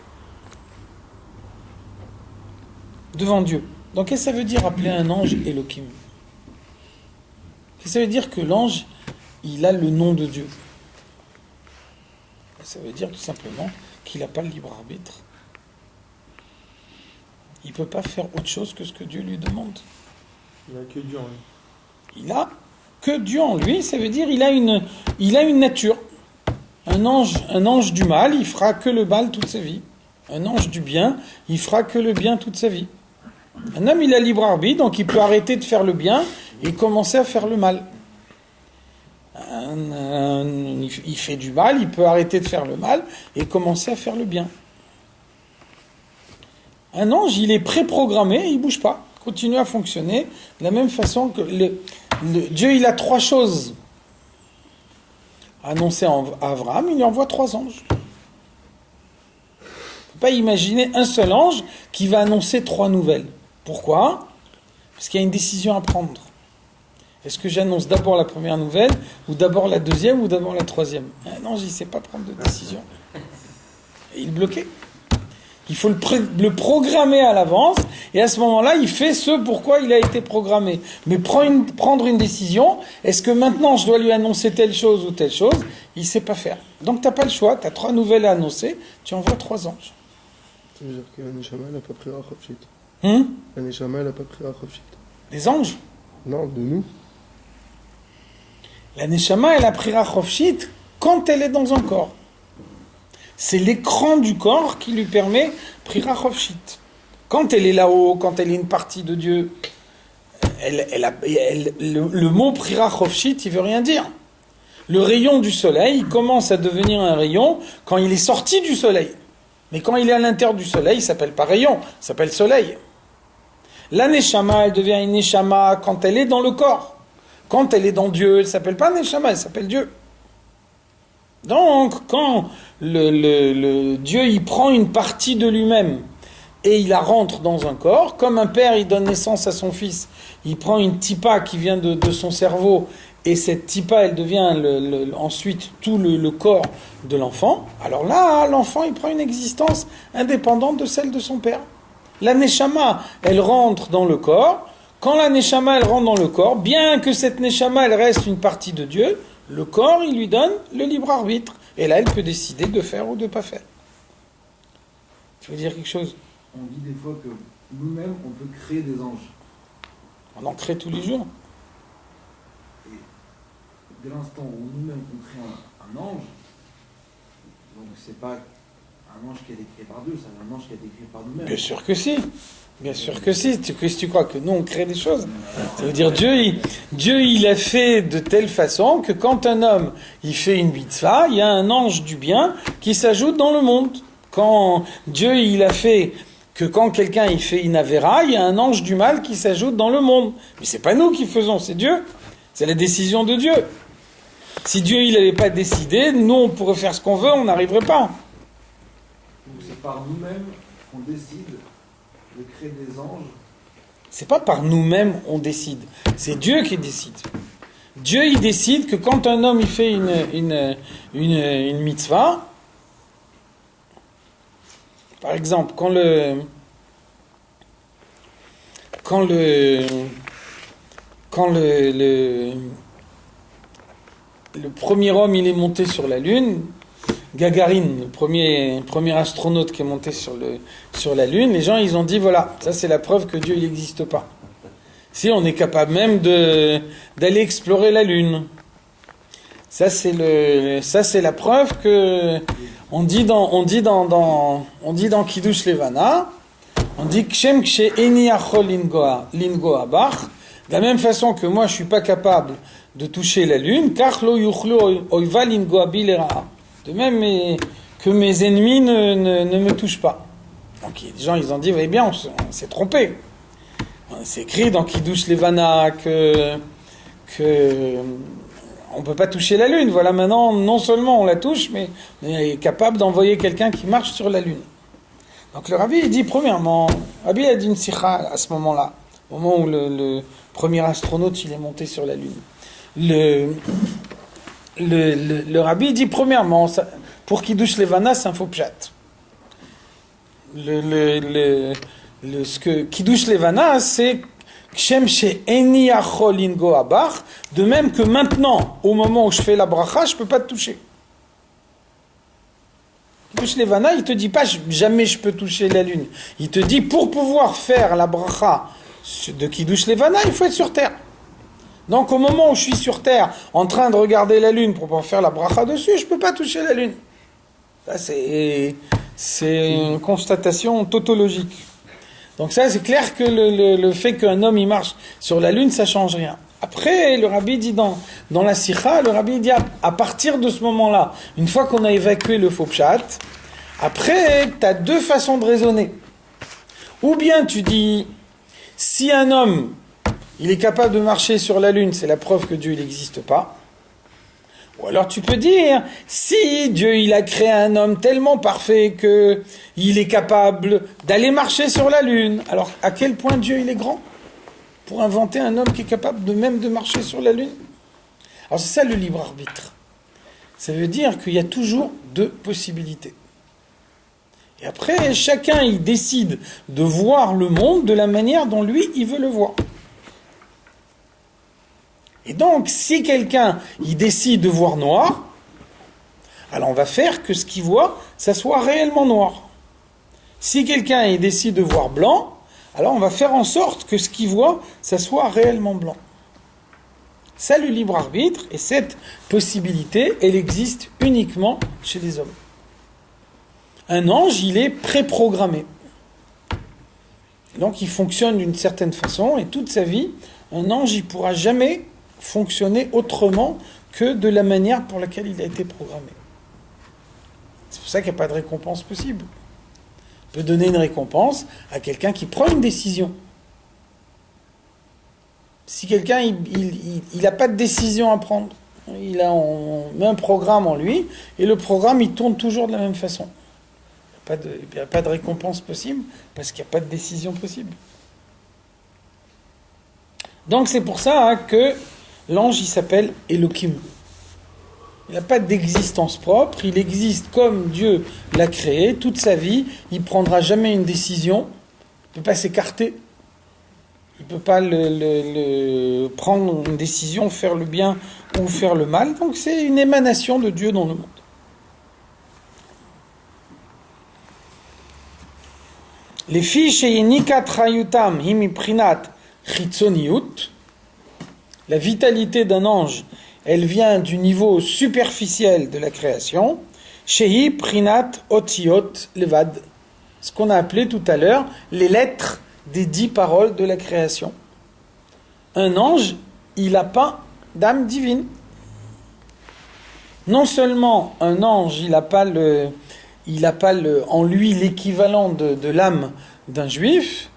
devant Dieu. Donc qu'est-ce que ça veut dire appeler un ange Elokim? Qu'est-ce que ça veut dire que l'ange, il a le nom de Dieu? Ça veut dire tout simplement qu'il n'a pas le libre arbitre. Il ne peut pas faire autre chose que ce que Dieu lui demande. Il n'a que Dieu en lui. Il n'a que Dieu en lui, ça veut dire il a une nature. Un ange du mal, il fera que le mal toute sa vie. Un ange du bien, il fera que le bien toute sa vie. Un homme, il a libre arbitre, donc il peut arrêter de faire le bien et commencer à faire le mal. Il fait du mal, il peut arrêter de faire le mal et commencer à faire le bien. Un ange, il est préprogrammé, il ne bouge pas, continue à fonctionner de la même façon que Dieu, il a 3 choses annoncées à Abraham, il lui envoie 3 anges. On ne peut pas imaginer un seul ange qui va annoncer 3 nouvelles. Pourquoi? Parce qu'il y a une décision à prendre. Est-ce que j'annonce d'abord la première nouvelle, ou d'abord la deuxième, ou d'abord la troisième? Un ange, il ne sait pas prendre de décision. Et il est bloqué. Il faut le programmer à l'avance, et à ce moment-là, il fait ce pourquoi il a été programmé. Mais prendre une décision, est-ce que maintenant je dois lui annoncer telle chose ou telle chose? Il ne sait pas faire. Donc tu n'as pas le choix, tu as 3 nouvelles à annoncer, tu envoies 3 anges. Ça veut dire que la Neshama, elle n'a pas pris Rachofshit. La Neshama, elle n'a pas pris Rachofshit. Les anges? Non, de nous. La Neshama, elle a pris Rachofshit quand elle est dans un corps. C'est l'écran du corps qui lui permet Prira Chofshit. Quand elle est là-haut, quand elle est une partie de Dieu, le mot Prira Chofshit, il veut rien dire. Le rayon du soleil, il commence à devenir un rayon quand il est sorti du soleil. Mais quand il est à l'intérieur du soleil, il ne s'appelle pas rayon, il s'appelle soleil. La Neshama, elle devient une Neshama quand elle est dans le corps. Quand elle est dans Dieu, elle ne s'appelle pas Neshama, elle s'appelle Dieu. Donc, quand le Dieu il prend une partie de lui-même et il la rentre dans un corps, comme un père il donne naissance à son fils, il prend une tipa qui vient de son cerveau et cette tipa elle devient ensuite tout le corps de l'enfant, alors là l'enfant il prend une existence indépendante de celle de son père. La Neshama elle rentre dans le corps. Quand la Neshama elle rentre dans le corps, bien que cette Neshama elle reste une partie de Dieu, le corps, il lui donne le libre arbitre. Et là, elle peut décider de faire ou de ne pas faire. Tu veux dire quelque chose? On dit des fois que nous-mêmes, on peut créer des anges. On en crée tous les jours. Et dès l'instant où nous-mêmes, on crée un ange, donc c'est pas un ange qui a été créé par Dieu, c'est un ange qui a été créé par nous-mêmes. Bien sûr que si. Bien sûr que si. Qu'est-ce que tu crois? Que nous, on crée des choses? Ça veut dire Dieu, il a fait de telle façon que quand un homme, il fait une mitzvah, il y a un ange du bien qui s'ajoute dans le monde. Quand Dieu, il a fait que quand quelqu'un, il fait une avéra, il y a un ange du mal qui s'ajoute dans le monde. Mais c'est pas nous qui faisons, c'est Dieu. C'est la décision de Dieu. Si Dieu, il n'avait pas décidé, nous, on pourrait faire ce qu'on veut, on n'arriverait pas. Donc c'est par nous-mêmes qu'on décide de créer des anges. C'est pas par nous-mêmes on décide, c'est Dieu qui décide. Dieu il décide que quand un homme il fait une mitzvah, par exemple quand quand le premier homme il est monté sur la Lune, Gagarine, le premier astronaute qui est monté sur la Lune, les gens ils ont dit voilà, ça c'est la preuve que Dieu il n'existe pas. Si on est capable même d'aller explorer la Lune, ça c'est la preuve que on dit dans Kiddush Levana, on dit Kshem Kshe Eni Achol Lingo Abach, de la même façon que moi je suis pas capable de toucher la Lune, Kach Lo Yuchlu Oiva Lingo Abi Lera'a. De même que mes ennemis ne me touchent pas. Donc les gens ils ont dit, vous voyez bien, on s'est trompé. C'est écrit dans Kiddush Levana que on peut pas toucher la Lune. Voilà, maintenant, non seulement on la touche, mais on est capable d'envoyer quelqu'un qui marche sur la Lune. Donc le Rabbi il dit, premièrement, Rabbi a dit une sikha à ce moment-là, au moment où le premier astronaute il est monté sur la Lune. Le Rabbi dit premièrement, pour Kiddush Levana, c'est un faux pshat. Ce que Kiddush Levana, c'est Kshem She'eni Achol Lingo Abach, de même que maintenant, au moment où je fais la bracha, je ne peux pas te toucher. Kiddush Levana, il ne te dit pas jamais je peux toucher la lune. Il te dit pour pouvoir faire la bracha de Kiddush Levana, il faut être sur terre. Donc au moment où je suis sur terre, en train de regarder la lune pour pouvoir faire la bracha dessus, je ne peux pas toucher la lune. Ça, c'est une constatation tautologique. Donc ça, c'est clair que le fait qu'un homme il marche sur la lune, ça change rien. Après, le Rabbi dit dans la sikha, le Rabbi dit à partir de ce moment-là, une fois qu'on a évacué le faux pshat, après, tu as deux façons de raisonner. Ou bien tu dis, si un homme il est capable de marcher sur la lune, c'est la preuve que Dieu n'existe pas. Ou alors tu peux dire, si Dieu il a créé un homme tellement parfait que il est capable d'aller marcher sur la lune, alors à quel point Dieu il est grand pour inventer un homme qui est capable de marcher sur la lune? Alors c'est ça le libre arbitre. Ça veut dire qu'il y a toujours deux possibilités. Et après, chacun il décide de voir le monde de la manière dont lui il veut le voir. Et donc, si quelqu'un il décide de voir noir, alors on va faire que ce qu'il voit, ça soit réellement noir. Si quelqu'un il décide de voir blanc, alors on va faire en sorte que ce qu'il voit, ça soit réellement blanc. Ça, le libre arbitre, et cette possibilité, elle existe uniquement chez les hommes. Un ange, il est préprogrammé. Donc il fonctionne d'une certaine façon, et toute sa vie, un ange, il ne pourra jamais fonctionner autrement que de la manière pour laquelle il a été programmé. C'est pour ça qu'il n'y a pas de récompense possible. On peut donner une récompense à quelqu'un qui prend une décision. Si quelqu'un il n'a pas de décision à prendre, on met un programme en lui, et le programme il tourne toujours de la même façon. Il n'y a pas de récompense possible, parce qu'il n'y a pas de décision possible. Donc c'est pour ça que l'ange, il s'appelle Elohim. Il n'a pas d'existence propre, il existe comme Dieu l'a créé, toute sa vie, il ne prendra jamais une décision, il ne peut pas s'écarter, il ne peut pas prendre une décision, faire le bien ou faire le mal, donc c'est une émanation de Dieu dans le monde. Les filles chez Nikat Rayutam Himiprinat Chitzoniut, la vitalité d'un ange, elle vient du niveau superficiel de la création. Shehi Prinat Otiot Levad, ce qu'on a appelé tout à l'heure les lettres des 10 paroles de la création. Un ange, il n'a pas d'âme divine. Non seulement un ange, il n'a pas en lui l'équivalent de l'âme d'un juif,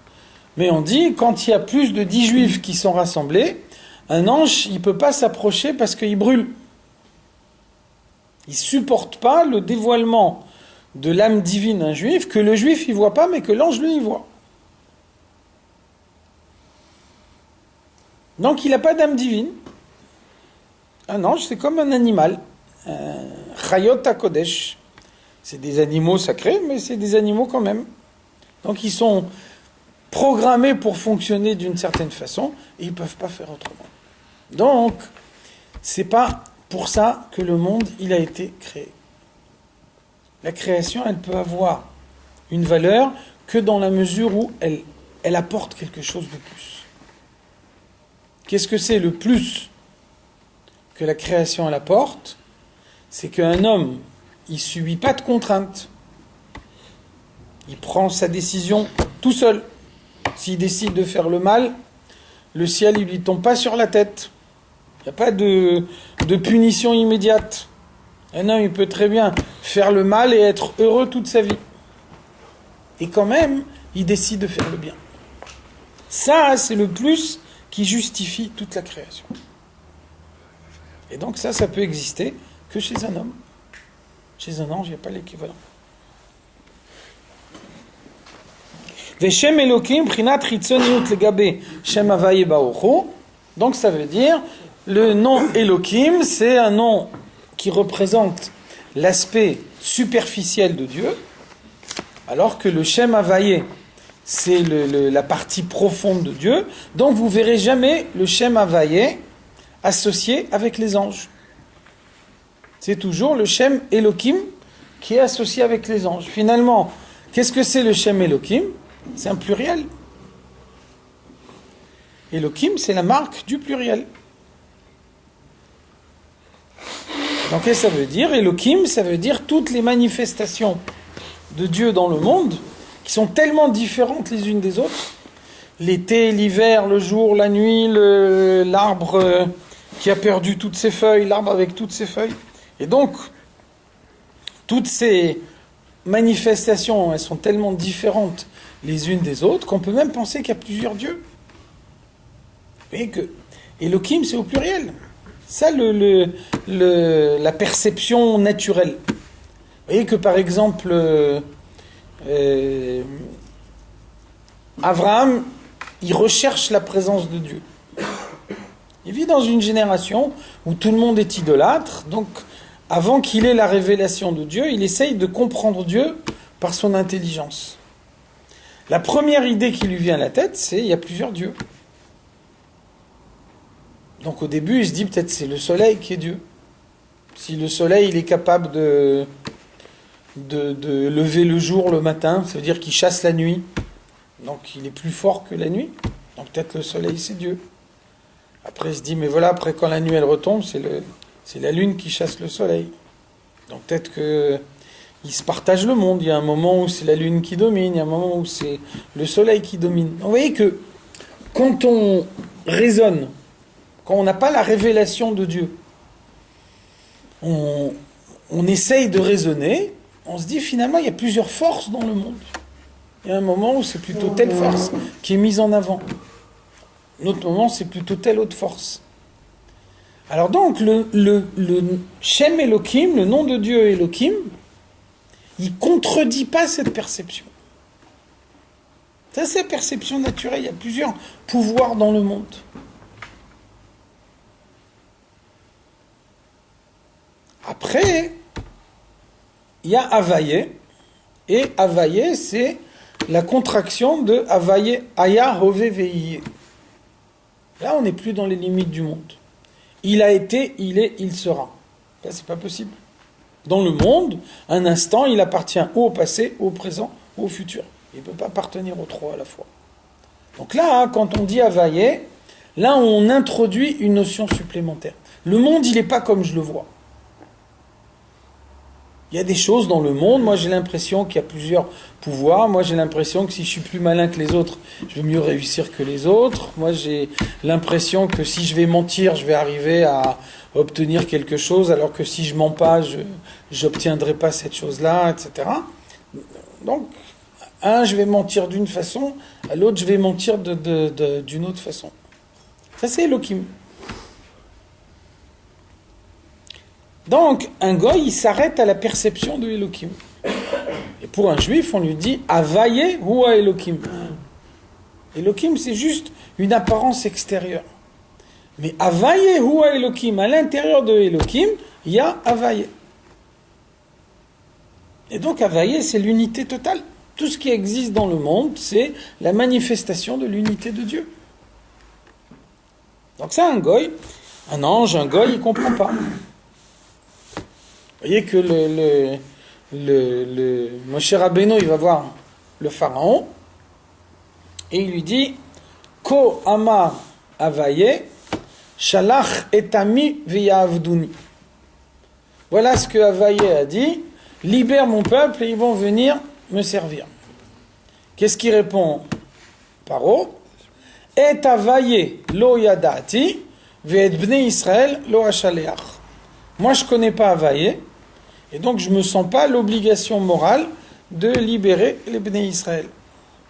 mais on dit quand il y a plus de 10 juifs qui sont rassemblés, un ange, il ne peut pas s'approcher parce qu'il brûle. Il ne supporte pas le dévoilement de l'âme divine d'un juif, que le juif ne voit pas, mais que l'ange, lui, il voit. Donc, il n'a pas d'âme divine. Un ange, c'est comme un animal. Chayot HaKodesh. C'est des animaux sacrés, mais c'est des animaux quand même. Donc, ils sont programmés pour fonctionner d'une certaine façon, et ils ne peuvent pas faire autrement. Donc, c'est pas pour ça que le monde, il a été créé. La création, elle peut avoir une valeur que dans la mesure où elle apporte quelque chose de plus. Qu'est-ce que c'est le plus que la création elle apporte? C'est qu'un homme, il ne subit pas de contraintes. Il prend sa décision tout seul. S'il décide de faire le mal, le ciel ne lui tombe pas sur la tête. Il n'y a pas de punition immédiate. Un homme, il peut très bien faire le mal et être heureux toute sa vie. Et quand même, il décide de faire le bien. Ça, c'est le plus qui justifie toute la création. Et donc ça peut exister que chez un homme. Chez un ange, il n'y a pas l'équivalent. Veshem Elokim, Prinat Chitzoniut Legabe, Shem Havaye Baoru. Donc ça veut dire, le nom Elokim, c'est un nom qui représente l'aspect superficiel de Dieu, alors que le Shem Havaye, c'est la partie profonde de Dieu. Donc vous verrez jamais le Shem Havaye associé avec les anges. C'est toujours le Shem Elokim qui est associé avec les anges. Finalement, qu'est-ce que c'est le Shem Elokim? C'est un pluriel. Elokim, c'est la marque du pluriel. Donc qu'est-ce que ça veut dire? Elokim, ça veut dire toutes les manifestations de Dieu dans le monde qui sont tellement différentes les unes des autres. L'été, l'hiver, le jour, la nuit, l'arbre qui a perdu toutes ses feuilles, l'arbre avec toutes ses feuilles. Et donc, toutes ces manifestations, elles sont tellement différentes les unes des autres qu'on peut même penser qu'il y a plusieurs dieux. Vous voyez que Elohim, c'est au pluriel. Ça, la perception naturelle. Vous voyez que par exemple, Abraham, il recherche la présence de Dieu. Il vit dans une génération où tout le monde est idolâtre, donc avant qu'il ait la révélation de Dieu, il essaye de comprendre Dieu par son intelligence. La première idée qui lui vient à la tête, c'est il y a plusieurs dieux. Donc au début, il se dit peut-être c'est le soleil qui est Dieu. Si le soleil il est capable de lever le jour le matin, ça veut dire qu'il chasse la nuit. Donc il est plus fort que la nuit. Donc peut-être le soleil c'est Dieu. Après il se dit mais voilà, après quand la nuit elle retombe, c'est la lune qui chasse le soleil. Donc peut-être que ils se partagent le monde. Il y a un moment où c'est la lune qui domine, il y a un moment où c'est le soleil qui domine. Donc, vous voyez que quand on raisonne, quand on n'a pas la révélation de Dieu, on essaye de raisonner, on se dit finalement il y a plusieurs forces dans le monde. Il y a un moment où c'est plutôt telle force qui est mise en avant. Un autre moment c'est plutôt telle autre force. Alors donc le Shem Elohim, le nom de Dieu Elohim, il ne contredit pas cette perception. Ça, c'est la perception naturelle. Il y a plusieurs pouvoirs dans le monde. Après, il y a Havaye. Et Havaye, c'est la contraction de Havaye, Aya, Hove, Veiye. Là, on n'est plus dans les limites du monde. Il a été, il est, il sera. Là, c'est pas possible. Dans le monde, un instant, il appartient ou au passé, ou au présent, ou au futur. Il ne peut pas appartenir aux trois à la fois. Donc là, quand on dit Havaye, là, on introduit une notion supplémentaire. Le monde, il n'est pas comme je le vois. Il y a des choses dans le monde, moi j'ai l'impression qu'il y a plusieurs pouvoirs, moi j'ai l'impression que si je suis plus malin que les autres, je vais mieux réussir que les autres, moi j'ai l'impression que si je vais mentir, je vais arriver à obtenir quelque chose, alors que si je mens pas, je n'obtiendrai pas cette chose-là, etc. Donc, je vais mentir d'une façon, à l'autre je vais mentir d'une autre façon. Ça c'est Elohim. Donc, un goy, il s'arrête à la perception de Elohim. Et pour un juif, on lui dit « Havaye ou à Elohim ». Elohim, c'est juste une apparence extérieure. Mais Havaye ou à Elohim, à l'intérieur de Elohim, il y a Havaye. Et donc, Havaye, c'est l'unité totale. Tout ce qui existe dans le monde, c'est la manifestation de l'unité de Dieu. Donc ça, un goy, un ange, un goy, il ne comprend pas. Vous voyez que le Moshe Rabbeinu, il va voir le pharaon, et il lui dit, Ko amar avaye, shalach etami veyavduni. Voilà ce que Avaye a dit, libère mon peuple et ils vont venir me servir. Qu'est-ce qu'il répond Paro? Et Avaye lo yadati, ve'et bnei Israël lo hashaleach. Moi je connais pas Avaye, et donc je me sens pas l'obligation morale de libérer les bnei Israël.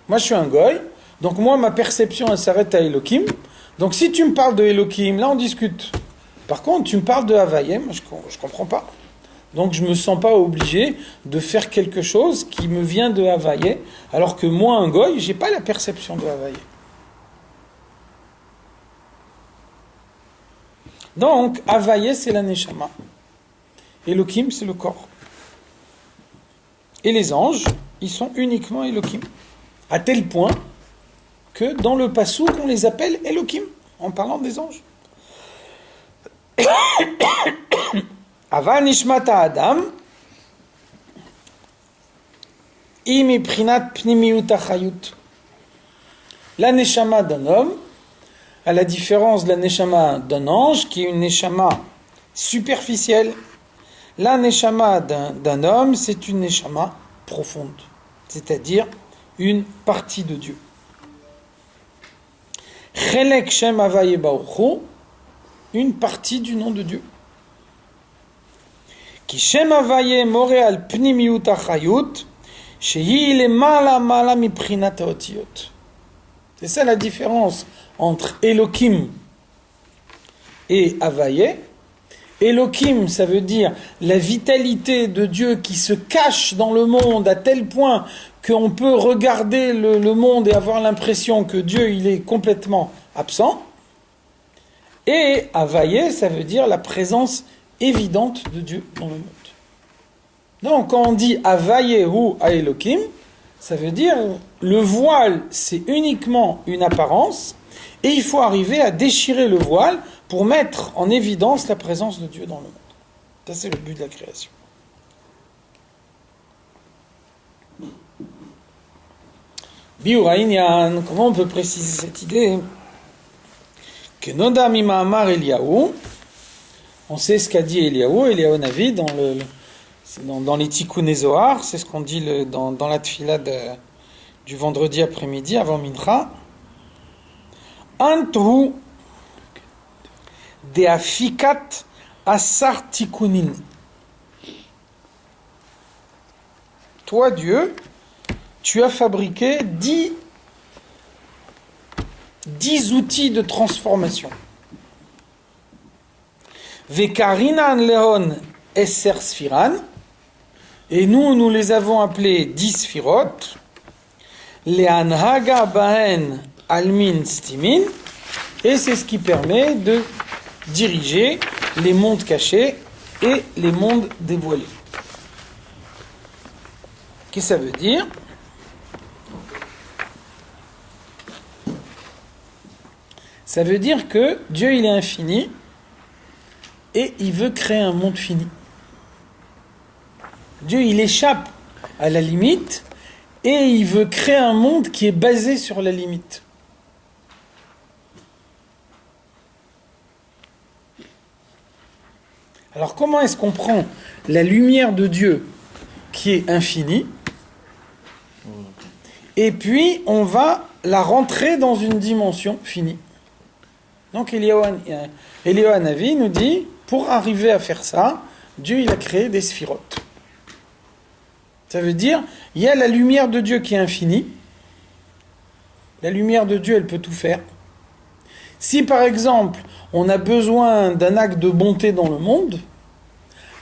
Moi je suis un goy, donc moi ma perception elle s'arrête à Elohim. Donc si tu me parles de Elohim, là on discute. Par contre, tu me parles de Havaïe, moi je comprends pas. Donc je me sens pas obligé de faire quelque chose qui me vient de Havaïe, alors que moi, un goy, j'ai pas la perception de Havaïe. Donc, Havaïe, c'est la Neshama. Elohim, c'est le corps. Et les anges, ils sont uniquement Elohim. À tel point que dans le Passouk, on les appelle Elohim, en parlant des anges. Ava nishmata adam imi prinat pnimiut achayut. La neshama d'un homme, à la différence de la neshama d'un ange, qui est une neshama superficielle, la neshama d'un homme, c'est une neshama profonde, c'est-à-dire une partie de Dieu. Chelek shem havaye baruch hu, une partie du nom de Dieu. Ki shem havaye more al pnimiut achayut, shehi lemala mala miprinat haotiyot. C'est ça la différence entre Elohim et Havaye. Elohim, ça veut dire la vitalité de Dieu qui se cache dans le monde à tel point qu'on peut regarder le monde et avoir l'impression que Dieu il est complètement absent. Et Havaye, ça veut dire la présence évidente de Dieu dans le monde. Donc quand on dit Havaye ou à Elohim, ça veut dire le voile c'est uniquement une apparence et il faut arriver à déchirer le voile pour mettre en évidence la présence de Dieu dans le monde. Ça c'est le but de la création. Biuraïnian, comment on peut préciser cette idée? Que Nodam Imamar Eliyahu, on sait ce qu'a dit Eliyahu Navi dans les Tikkun Zohar, c'est ce qu'on dit dans la tfila du vendredi après-midi avant Mincha. Antu de afikat asar tikkunin. Toi Dieu, tu as fabriqué 10 outils de transformation. Vekarinan leon eser sfiran, et nous les avons appelés 10 sfirot, leanhaga bahen almin stimin, et c'est ce qui permet de diriger les mondes cachés et les mondes dévoilés. Qu'est-ce que ça veut dire? Ça veut dire que Dieu il est infini et il veut créer un monde fini. Dieu il échappe à la limite et il veut créer un monde qui est basé sur la limite. Alors comment est-ce qu'on prend la lumière de Dieu qui est infinie et puis on va la rentrer dans une dimension finie? Donc Eliyahu Navi nous dit, pour arriver à faire ça, Dieu il a créé des sphirotes. Ça veut dire, il y a la lumière de Dieu qui est infinie. La lumière de Dieu, elle peut tout faire. Si par exemple, on a besoin d'un acte de bonté dans le monde,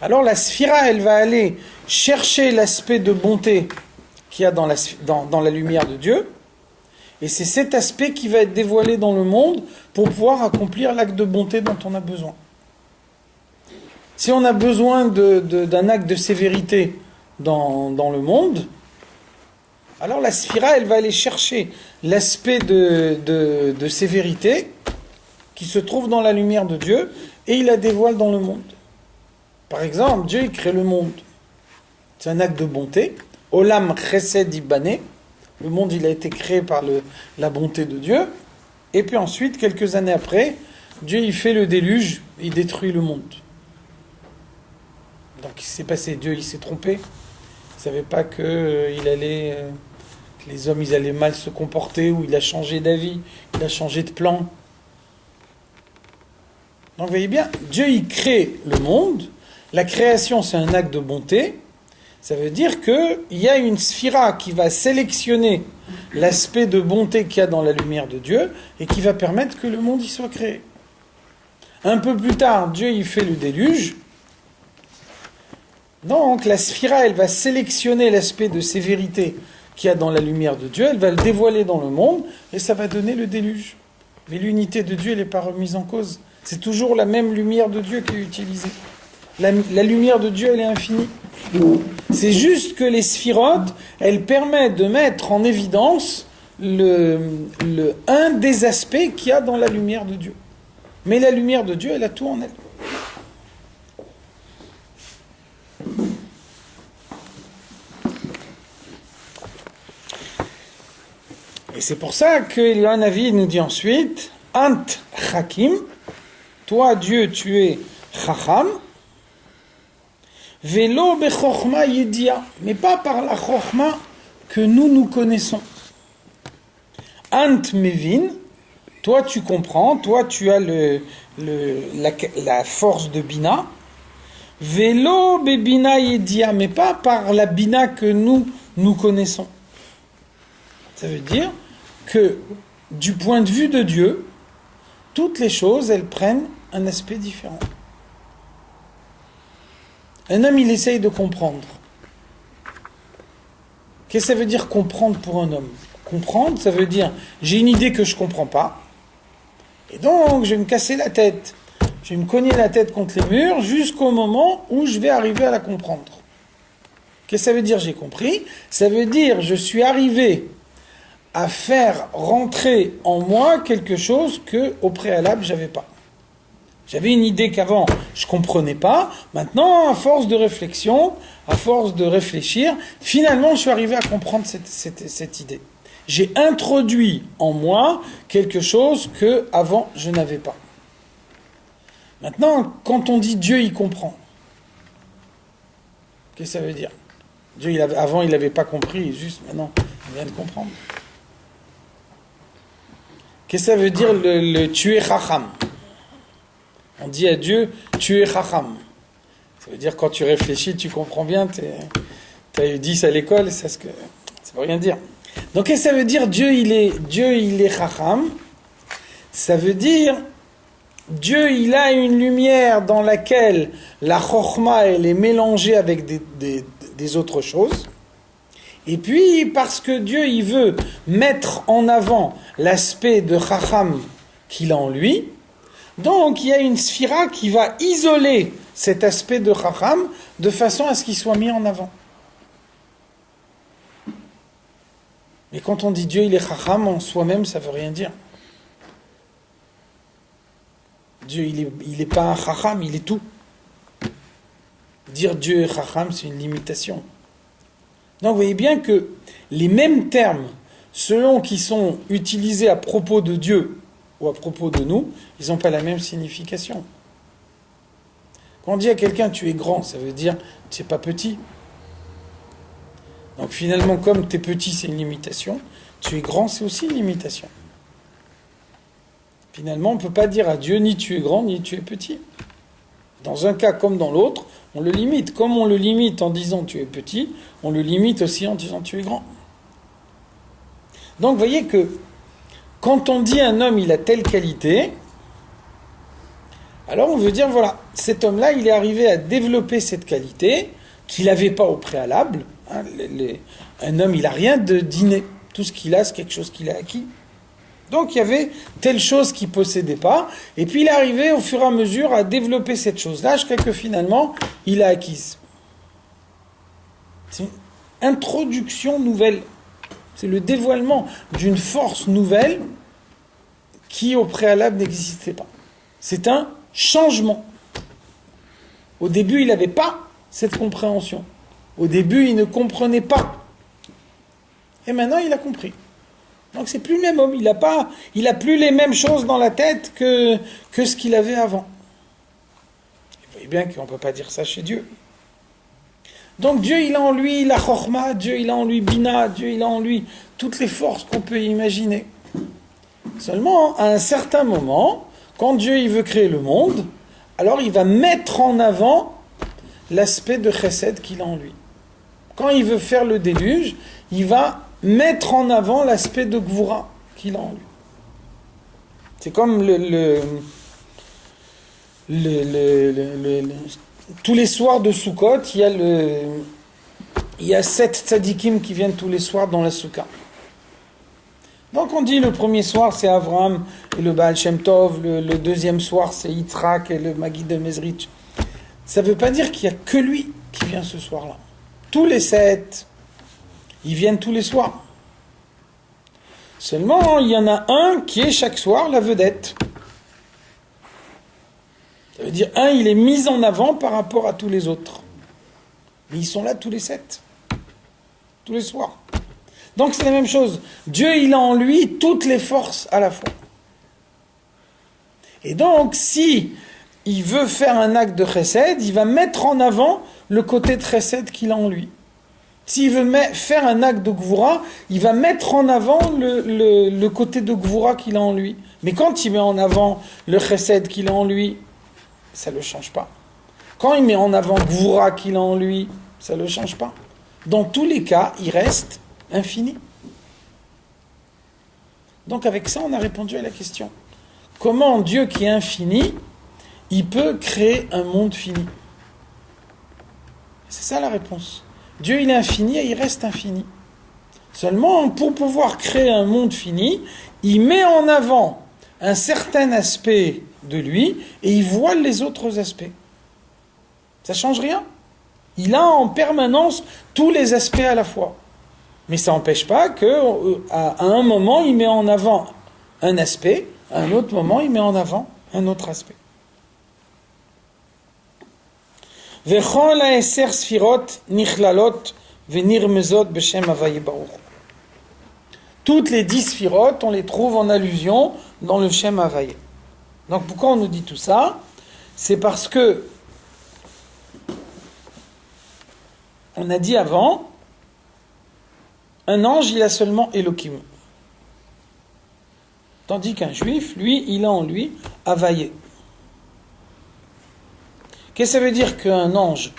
alors la sphira, elle va aller chercher l'aspect de bonté qu'il y a dans la lumière de Dieu, et c'est cet aspect qui va être dévoilé dans le monde pour pouvoir accomplir l'acte de bonté dont on a besoin. Si on a besoin d'un acte de sévérité dans le monde, alors la sphira, elle va aller chercher l'aspect de sévérité qui se trouve dans la lumière de Dieu et il la dévoile dans le monde. Par exemple, Dieu il crée le monde. C'est un acte de bonté. Olam chesed ibane. Le monde il a été créé par la bonté de Dieu. Et puis ensuite, quelques années après, Dieu il fait le déluge, il détruit le monde. Donc il s'est passé, Dieu il s'est trompé. Il ne savait pas que les hommes ils allaient mal se comporter, ou il a changé d'avis, il a changé de plan. Donc vous voyez bien, Dieu il crée le monde. La création c'est un acte de bonté. Ça veut dire qu'il y a une sphira qui va sélectionner l'aspect de bonté qu'il y a dans la lumière de Dieu et qui va permettre que le monde y soit créé. Un peu plus tard, Dieu il fait le déluge. Donc la sphira, elle va sélectionner l'aspect de sévérité qu'il y a dans la lumière de Dieu, elle va le dévoiler dans le monde et ça va donner le déluge. Mais l'unité de Dieu, elle n'est pas remise en cause. C'est toujours la même lumière de Dieu qui est utilisée. La lumière de Dieu, elle est infinie. C'est juste que les sphirotes, elles permettent de mettre en évidence un des aspects qu'il y a dans la lumière de Dieu. Mais la lumière de Dieu, elle a tout en elle. Et c'est pour ça qu'il y a un avis, il nous dit ensuite, Ant Hakim, toi Dieu tu es Chacham, Velo Bechorma Yedia, mais pas par la Chorma que nous connaissons. Ant Mevin, toi tu comprends, toi tu as la force de Bina, Velo Bebina Yedia, mais pas par la Bina que nous connaissons. Ça veut dire que du point de vue de Dieu, toutes les choses, elles prennent un aspect différent. Un homme, il essaye de comprendre. Qu'est-ce que ça veut dire comprendre pour un homme? Comprendre, ça veut dire, j'ai une idée que je ne comprends pas, et donc je vais me casser la tête. Je vais me cogner la tête contre les murs jusqu'au moment où je vais arriver à la comprendre. Qu'est-ce que ça veut dire j'ai compris? Ça veut dire je suis arrivé à faire rentrer en moi quelque chose que au préalable j'avais pas. J'avais une idée qu'avant je comprenais pas. Maintenant, à force de réflexion, à force de réfléchir, finalement je suis arrivé à comprendre cette idée. J'ai introduit en moi quelque chose que avant je n'avais pas. Maintenant, quand on dit Dieu, il comprend. Qu'est-ce que ça veut dire? Dieu, avant il n'avait pas compris, juste maintenant il vient de comprendre. Qu'est-ce que ça veut dire le tu es Chacham? On dit à Dieu, tu es Chacham. Ça veut dire quand tu réfléchis, tu comprends bien, tu as eu 10 à l'école, ça veut rien dire. Donc qu'est-ce que ça veut dire Dieu il est Chacham? Ça veut dire Dieu il a une lumière dans laquelle la Chokhma elle est mélangée avec des autres choses. Et puis, parce que Dieu, il veut mettre en avant l'aspect de Chacham qu'il a en lui, donc il y a une sphira qui va isoler cet aspect de Chacham de façon à ce qu'il soit mis en avant. Mais quand on dit Dieu, il est Chacham, en soi-même, ça ne veut rien dire. Dieu, il est pas un Chacham, il est tout. Dire Dieu est Chacham, c'est une limitation. Donc vous voyez bien que les mêmes termes, selon qu'ils sont utilisés à propos de Dieu ou à propos de nous, ils n'ont pas la même signification. Quand on dit à quelqu'un tu es grand, ça veut dire tu n'es pas petit. Donc finalement, comme tu es petit, c'est une limitation, tu es grand, c'est aussi une limitation. Finalement, on ne peut pas dire à Dieu ni tu es grand, ni tu es petit. Dans un cas comme dans l'autre, on le limite. Comme on le limite en disant tu es petit, on le limite aussi en disant tu es grand. Donc vous voyez que quand on dit un homme il a telle qualité, alors on veut dire voilà, cet homme-là il est arrivé à développer cette qualité qu'il n'avait pas au préalable. Un homme il n'a rien de d'inné. Tout ce qu'il a c'est quelque chose qu'il a acquis. Donc il y avait telle chose qu'il ne possédait pas, et puis il est arrivé au fur et à mesure à développer cette chose-là, jusqu'à que finalement il a acquise. C'est une introduction nouvelle. C'est le dévoilement d'une force nouvelle qui, au préalable, n'existait pas. C'est un changement. Au début, il n'avait pas cette compréhension. Au début, il ne comprenait pas. Et maintenant, il a compris. Donc, c'est plus le même homme. Il a plus les mêmes choses dans la tête que ce qu'il avait avant. Vous voyez bien qu'on ne peut pas dire ça chez Dieu. Donc, Dieu, il a en lui la chorma, Dieu, il a en lui bina, Dieu, il a en lui toutes les forces qu'on peut imaginer. Seulement, à un certain moment, quand Dieu il veut créer le monde, alors il va mettre en avant l'aspect de chesed qu'il a en lui. Quand il veut faire le déluge, il va mettre en avant l'aspect de gvura qu'il a en lui. C'est comme tous les soirs de Sukkot, il y a 7 tzadikim qui viennent tous les soirs dans la soukha. Donc on dit le premier soir c'est Avraham et le Baal Shem Tov, le deuxième soir c'est Yitzhak et le Maggid de Mezrich. Ça ne veut pas dire qu'il n'y a que lui qui vient ce soir-là. Tous les 7, ils viennent tous les soirs. Seulement, il y en a un qui est chaque soir la vedette. Ça veut dire, un, il est mis en avant par rapport à tous les autres. Mais ils sont là tous les 7. Tous les soirs. Donc c'est la même chose. Dieu, il a en lui toutes les forces à la fois. Et donc, si il veut faire un acte de chesed, il va mettre en avant le côté de chesed qu'il a en lui. S'il veut faire un acte de gvura, il va mettre en avant le côté de gvura qu'il a en lui. Mais quand il met en avant le chesed qu'il a en lui, ça ne le change pas. Quand il met en avant gvura qu'il a en lui, ça ne le change pas. Dans tous les cas, il reste infini. Donc avec ça, on a répondu à la question. Comment Dieu qui est infini, il peut créer un monde fini? C'est ça la réponse. Dieu, il est infini et il reste infini. Seulement, pour pouvoir créer un monde fini, il met en avant un certain aspect de lui et il voile les autres aspects. Ça ne change rien. Il a en permanence tous les aspects à la fois. Mais ça n'empêche pas qu'à un moment, il met en avant un aspect, à un autre moment, il met en avant un autre aspect. Vechol ha'eser sfirot nichlalot venirmezot b'shem Havaye Baruch. Toutes les 10 sphirot, on les trouve en allusion dans le Shem Havaye. Donc pourquoi on nous dit tout ça? C'est parce que on a dit avant, un ange, il a seulement Elohim. Tandis qu'un juif, lui, il a en lui Havaye. Qu'est-ce que ça veut dire qu'un ange,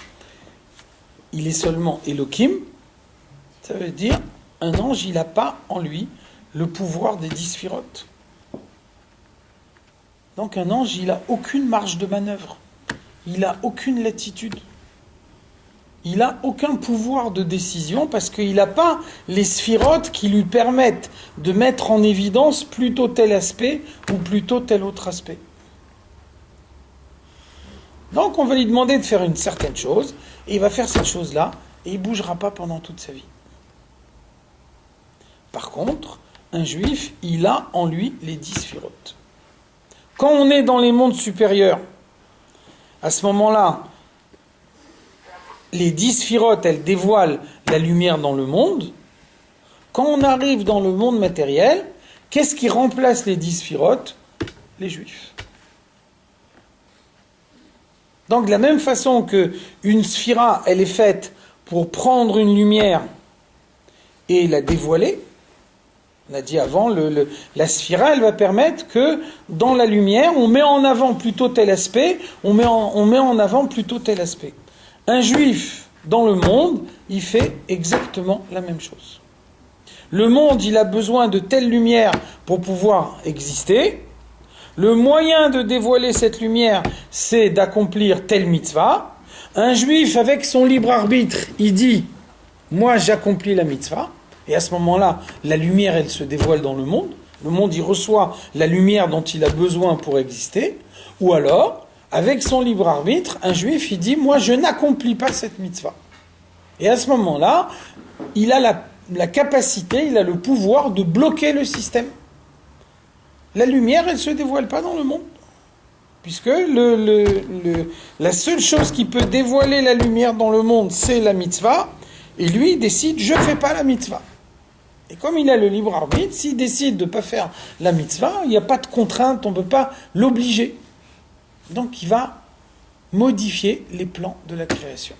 il est seulement Elohim? Ça veut dire un ange, il n'a pas en lui le pouvoir des 10 sphirotes. Donc un ange, il n'a aucune marge de manœuvre. Il n'a aucune latitude. Il n'a aucun pouvoir de décision parce qu'il n'a pas les sphirotes qui lui permettent de mettre en évidence plutôt tel aspect ou plutôt tel autre aspect. Donc on va lui demander de faire une certaine chose, et il va faire cette chose-là, et il ne bougera pas pendant toute sa vie. Par contre, un juif, il a en lui les 10 sphirotes. Quand on est dans les mondes supérieurs, à ce moment-là, les 10 sphirotes, elles dévoilent la lumière dans le monde. Quand on arrive dans le monde matériel, qu'est-ce qui remplace les 10 sphirotes? Les juifs. Donc de la même façon qu'une sphira, elle est faite pour prendre une lumière et la dévoiler, on a dit avant, la sphira, elle va permettre que dans la lumière, on met en avant plutôt tel aspect, on met en avant plutôt tel aspect. Un juif, dans le monde, il fait exactement la même chose. Le monde, il a besoin de telle lumière pour pouvoir exister. Le moyen de dévoiler cette lumière, c'est d'accomplir telle mitzvah. Un juif, avec son libre arbitre, il dit « Moi, j'accomplis la mitzvah ». Et à ce moment-là, la lumière, elle se dévoile dans le monde. Le monde, il reçoit la lumière dont il a besoin pour exister. Ou alors, avec son libre arbitre, un juif, il dit « Moi, je n'accomplis pas cette mitzvah ». Et à ce moment-là, il a la capacité, il a le pouvoir de bloquer le système. La lumière, elle ne se dévoile pas dans le monde. Puisque la seule chose qui peut dévoiler la lumière dans le monde, c'est la mitzvah. Et lui, il décide, je ne fais pas la mitzvah. Et comme il a le libre arbitre, s'il décide de ne pas faire la mitzvah, il n'y a pas de contrainte, on ne peut pas l'obliger. Donc il va modifier les plans de la création.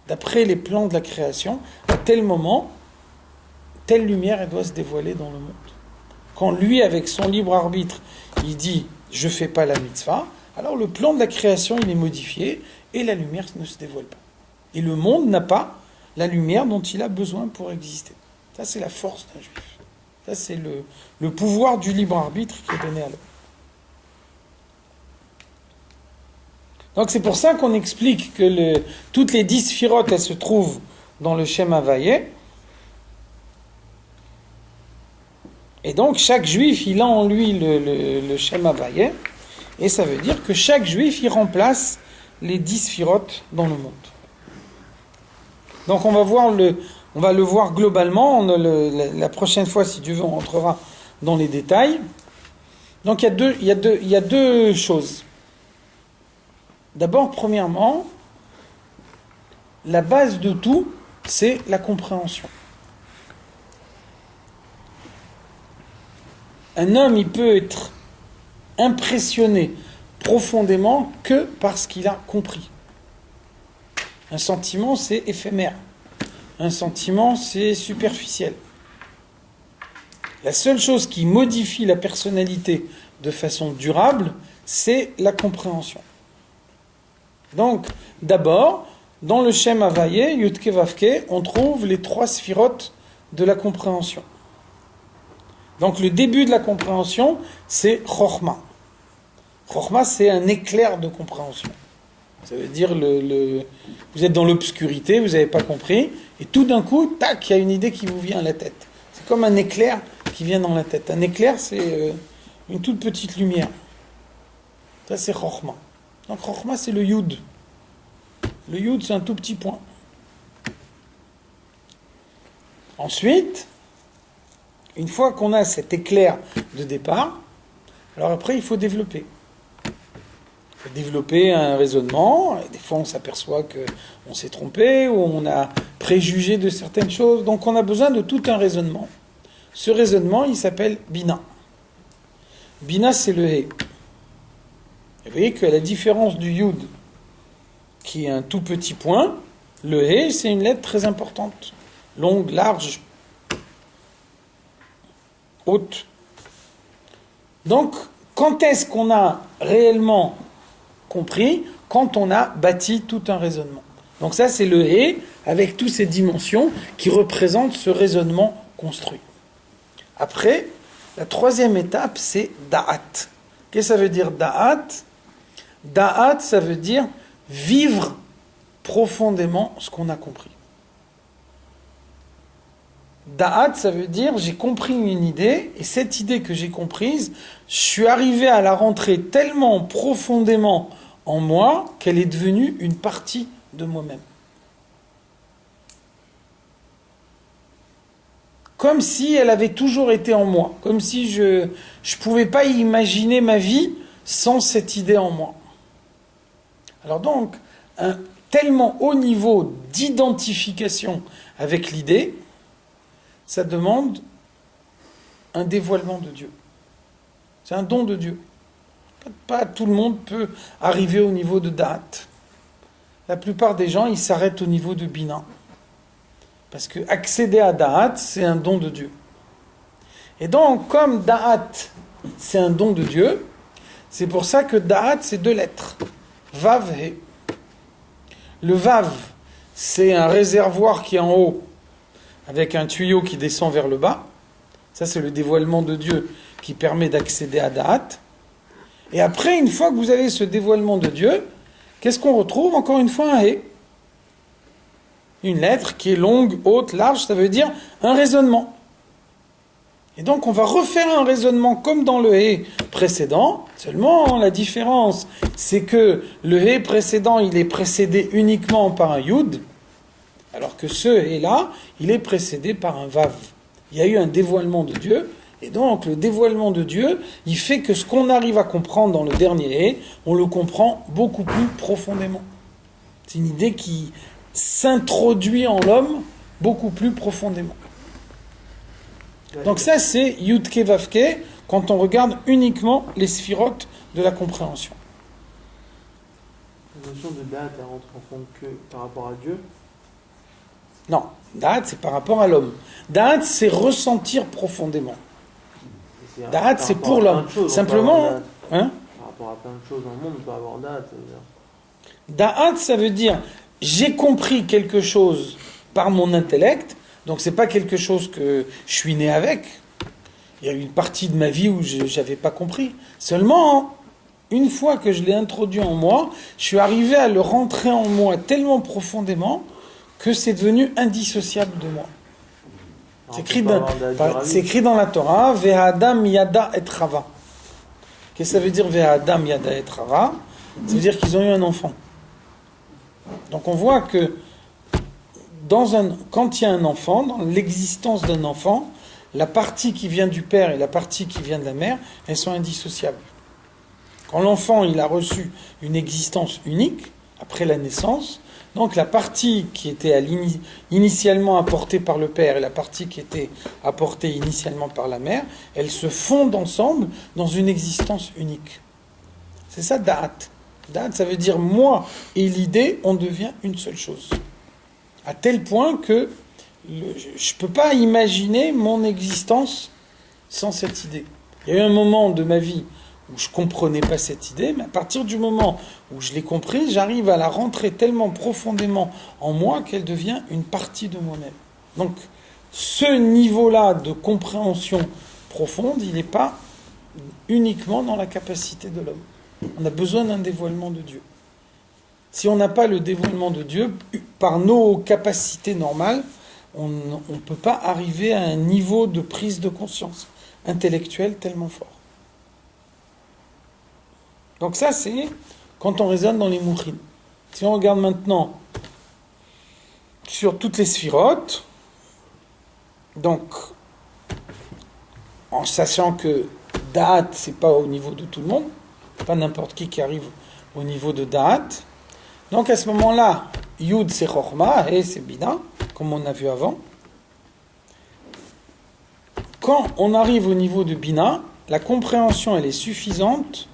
D'après les plans de la création, à tel moment, telle lumière, elle doit se dévoiler dans le monde. Quand lui, avec son libre arbitre, il dit « je ne fais pas la mitzvah », alors le plan de la création, il est modifié et la lumière ne se dévoile pas. Et le monde n'a pas la lumière dont il a besoin pour exister. Ça, c'est la force d'un juif. Ça, c'est le pouvoir du libre arbitre qui est donné à l'homme. Donc c'est pour ça qu'on explique que toutes les 10 sphirotes, elles se trouvent dans le Shem Havayé. Et donc chaque juif, il a en lui le Shem Havayé. Et ça veut dire que chaque juif, il remplace les 10 sphirotes dans le monde. Donc on va le voir globalement. La prochaine fois, si Dieu veut, on entrera dans les détails. Donc il y a deux choses. D'abord, premièrement, la base de tout, c'est la compréhension. Un homme, il peut être impressionné profondément que parce qu'il a compris. Un sentiment, c'est éphémère. Un sentiment, c'est superficiel. La seule chose qui modifie la personnalité de façon durable, c'est la compréhension. Donc, d'abord, dans le Shem Havayé, Yudke Vavke, on trouve les 3 sphirotes de la compréhension. Donc, le début de la compréhension, c'est Chochma. Chochma, c'est un éclair de compréhension. Ça veut dire, vous êtes dans l'obscurité, vous n'avez pas compris, et tout d'un coup, tac, il y a une idée qui vous vient à la tête. C'est comme un éclair qui vient dans la tête. Un éclair, c'est une toute petite lumière. Ça, c'est Chochma. Donc, Chochma, c'est le Yud. Le Yud, c'est un tout petit point. Ensuite, une fois qu'on a cet éclair de départ, alors après, il faut développer. Il faut développer un raisonnement. Et des fois, on s'aperçoit qu'on s'est trompé ou on a préjugé de certaines choses. Donc, on a besoin de tout un raisonnement. Ce raisonnement, il s'appelle Bina. Bina, c'est le He. Vous voyez qu'à la différence du Yud, qui est un tout petit point, le He, c'est une lettre très importante. Longue, large, haute. Donc, quand est-ce qu'on a réellement compris? Quand on a bâti tout un raisonnement. Donc ça, c'est le He, avec toutes ces dimensions qui représentent ce raisonnement construit. Après, la 3e étape, c'est Da'at. Qu'est-ce que ça veut dire Da'at? Da'at, ça veut dire vivre profondément ce qu'on a compris. Da'at, ça veut dire j'ai compris une idée, et cette idée que j'ai comprise, je suis arrivé à la rentrer tellement profondément en moi qu'elle est devenue une partie de moi-même. Comme si elle avait toujours été en moi, comme si je ne pouvais pas imaginer ma vie sans cette idée en moi. Alors donc, un tellement haut niveau d'identification avec l'idée, ça demande un dévoilement de Dieu. C'est un don de Dieu. Pas tout le monde peut arriver au niveau de Da'at. La plupart des gens, ils s'arrêtent au niveau de Bina. Parce que accéder à Da'at, c'est un don de Dieu. Et donc, comme Da'at, c'est un don de Dieu, c'est pour ça que Da'at, c'est 2 lettres. Vav, He. Le Vav, c'est un réservoir qui est en haut, avec un tuyau qui descend vers le bas. Ça, c'est le dévoilement de Dieu qui permet d'accéder à Da'at. Et après, une fois que vous avez ce dévoilement de Dieu, qu'est-ce qu'on retrouve? Encore une fois, un He. Une lettre qui est longue, haute, large, ça veut dire un raisonnement. Et donc, on va refaire un raisonnement comme dans le He précédent. Seulement, la différence, c'est que le He précédent, il est précédé uniquement par un Yud. Alors que ce hé-là, il est précédé par un vav. Il y a eu un dévoilement de Dieu, et donc le dévoilement de Dieu, il fait que ce qu'on arrive à comprendre dans le dernier hé, on le comprend beaucoup plus profondément. C'est une idée qui s'introduit en l'homme beaucoup plus profondément. Donc ça, c'est Yudke Vavke, quand on regarde uniquement les sphirotes de la compréhension. La notion de date, elle rentre en compte que par rapport à Dieu. Non, Da'at, c'est par rapport à l'homme. Da'at, c'est ressentir profondément. Da'at, c'est pour l'homme. Simplement, hein? Par rapport à plein de choses dans le monde, on peut avoir date. Da'at, ça veut dire j'ai compris quelque chose par mon intellect, donc c'est pas quelque chose que je suis né avec. Il y a eu une partie de ma vie où je n'avais pas compris. Seulement, une fois que je l'ai introduit en moi, je suis arrivé à le rentrer en moi tellement profondément que c'est devenu indissociable de moi. C'est écrit dans la Torah, Ve'adam yada et rava. Qu'est-ce que ça veut dire Ve'adam yada et rava? Ça veut dire qu'ils ont eu un enfant. Donc on voit que quand il y a un enfant, dans l'existence d'un enfant, la partie qui vient du père et la partie qui vient de la mère, elles sont indissociables. Quand l'enfant il a reçu une existence unique, après la naissance, donc la partie qui était initialement apportée par le père et la partie qui était apportée initialement par la mère, elles se fondent ensemble dans une existence unique. C'est ça Da'at. Da'at, ça veut dire moi et l'idée, on devient une seule chose. À tel point que je ne peux pas imaginer mon existence sans cette idée. Il y a eu un moment de ma vie où je ne comprenais pas cette idée, mais à partir du moment où je l'ai comprise, j'arrive à la rentrer tellement profondément en moi qu'elle devient une partie de moi-même. Donc, ce niveau-là de compréhension profonde, il n'est pas uniquement dans la capacité de l'homme. On a besoin d'un dévoilement de Dieu. Si on n'a pas le dévoilement de Dieu, par nos capacités normales, on ne peut pas arriver à un niveau de prise de conscience intellectuelle tellement fort. Donc ça, c'est quand on raisonne dans les mouchines. Si on regarde maintenant sur toutes les sphirotes, donc en sachant que Da'at, c'est pas au niveau de tout le monde, pas n'importe qui arrive au niveau de Da'at. Donc à ce moment-là, Yud c'est Chokhmah, et c'est Bina, comme on a vu avant. Quand on arrive au niveau de Bina, la compréhension elle est suffisante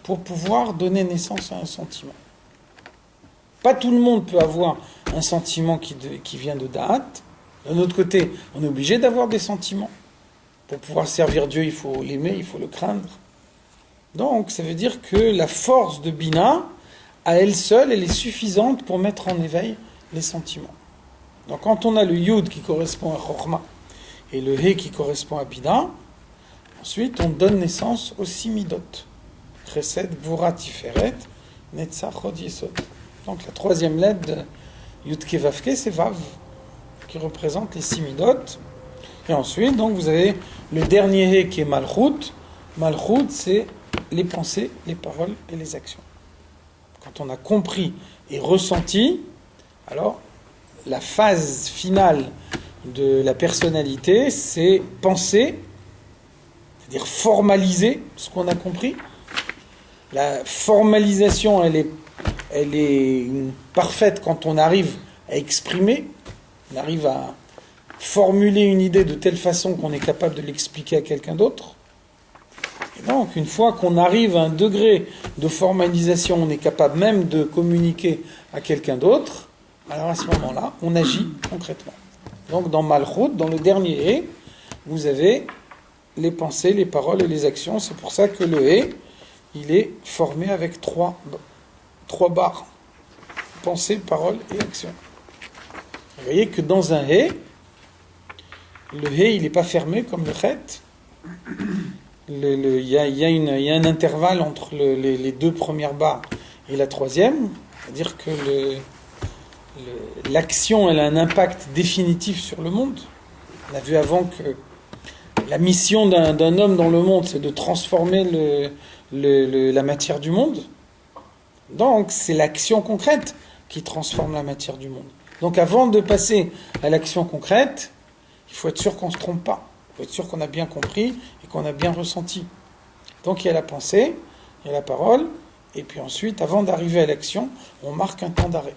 pour pouvoir donner naissance à un sentiment. Pas tout le monde peut avoir un sentiment qui vient de Da'at. D'un autre côté, on est obligé d'avoir des sentiments. Pour pouvoir servir Dieu, il faut l'aimer, il faut le craindre. Donc, ça veut dire que la force de Bina, à elle seule, elle est suffisante pour mettre en éveil les sentiments. Donc, quand on a le Yud qui correspond à Chokhmah et le He qui correspond à Bina, ensuite, on donne naissance aux 6 midot. Chesed, Gvura, Tiferet, Netzach, Hod, Yesod. Donc, la troisième lettre de Yud Ke Vav Ke, c'est Vav, qui représente les 6 midot. Et ensuite, donc, vous avez le dernier He qui est Malchut. Malchut, c'est les pensées, les paroles et les actions. Quand on a compris et ressenti, alors la phase finale de la personnalité, c'est penser, c'est-à-dire formaliser ce qu'on a compris. La formalisation, elle est parfaite quand on arrive à exprimer, on arrive à formuler une idée de telle façon qu'on est capable de l'expliquer à quelqu'un d'autre. Et donc, une fois qu'on arrive à un degré de formalisation, on est capable même de communiquer à quelqu'un d'autre, alors à ce moment-là, on agit concrètement. Donc, dans Malchut, dans le dernier He, vous avez les pensées, les paroles et les actions. C'est pour ça que le He, il est formé avec trois barres. Pensée, parole et action. Vous voyez que dans un He, le He, il n'est pas fermé comme le Chet. Il y a un intervalle entre les deux premières barres et la troisième. C'est-à-dire que l'action, elle a un impact définitif sur le monde. On a vu avant que la mission d'un homme dans le monde, c'est de transformer la matière du monde. Donc, c'est l'action concrète qui transforme la matière du monde. Donc avant de passer à l'action concrète, il faut être sûr qu'on ne se trompe pas. Il faut être sûr qu'on a bien compris et qu'on a bien ressenti. Donc il y a la pensée, il y a la parole, et puis ensuite, avant d'arriver à l'action, on marque un temps d'arrêt.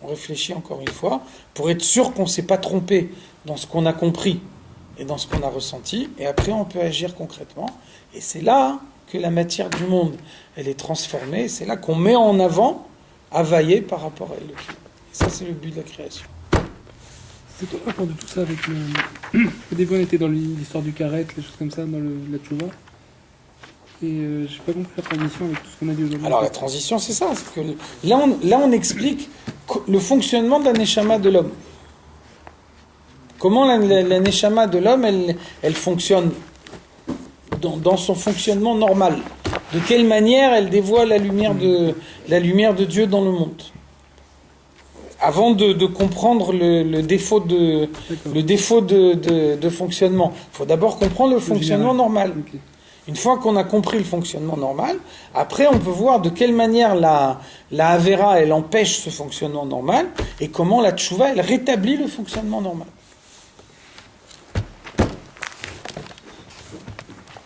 On réfléchit encore une fois pour être sûr qu'on ne s'est pas trompé dans ce qu'on a compris et dans ce qu'on a ressenti, et après on peut agir concrètement. Et c'est là que la matière du monde, elle est transformée, c'est là qu'on met en avant Havaïe par rapport à Elohim. Et ça, c'est le but de la création. C'est quoi le rapport de tout ça avec le... Au début, on était dans l'histoire du carré, les choses comme ça, dans la tchouva. Et j'ai pas compris la transition avec tout ce qu'on a dit aujourd'hui. Alors la transition, c'est ça. C'est que là, on explique le fonctionnement de la neshama de l'homme. Comment la neshama de l'homme, elle fonctionne dans son fonctionnement normal. De quelle manière elle dévoile la lumière de Dieu dans le monde. Avant de comprendre le défaut de fonctionnement, il faut d'abord comprendre le fonctionnement normal. Okay. Une fois qu'on a compris le fonctionnement normal, après on peut voir de quelle manière la Avera elle empêche ce fonctionnement normal et comment la Tchouva elle rétablit le fonctionnement normal.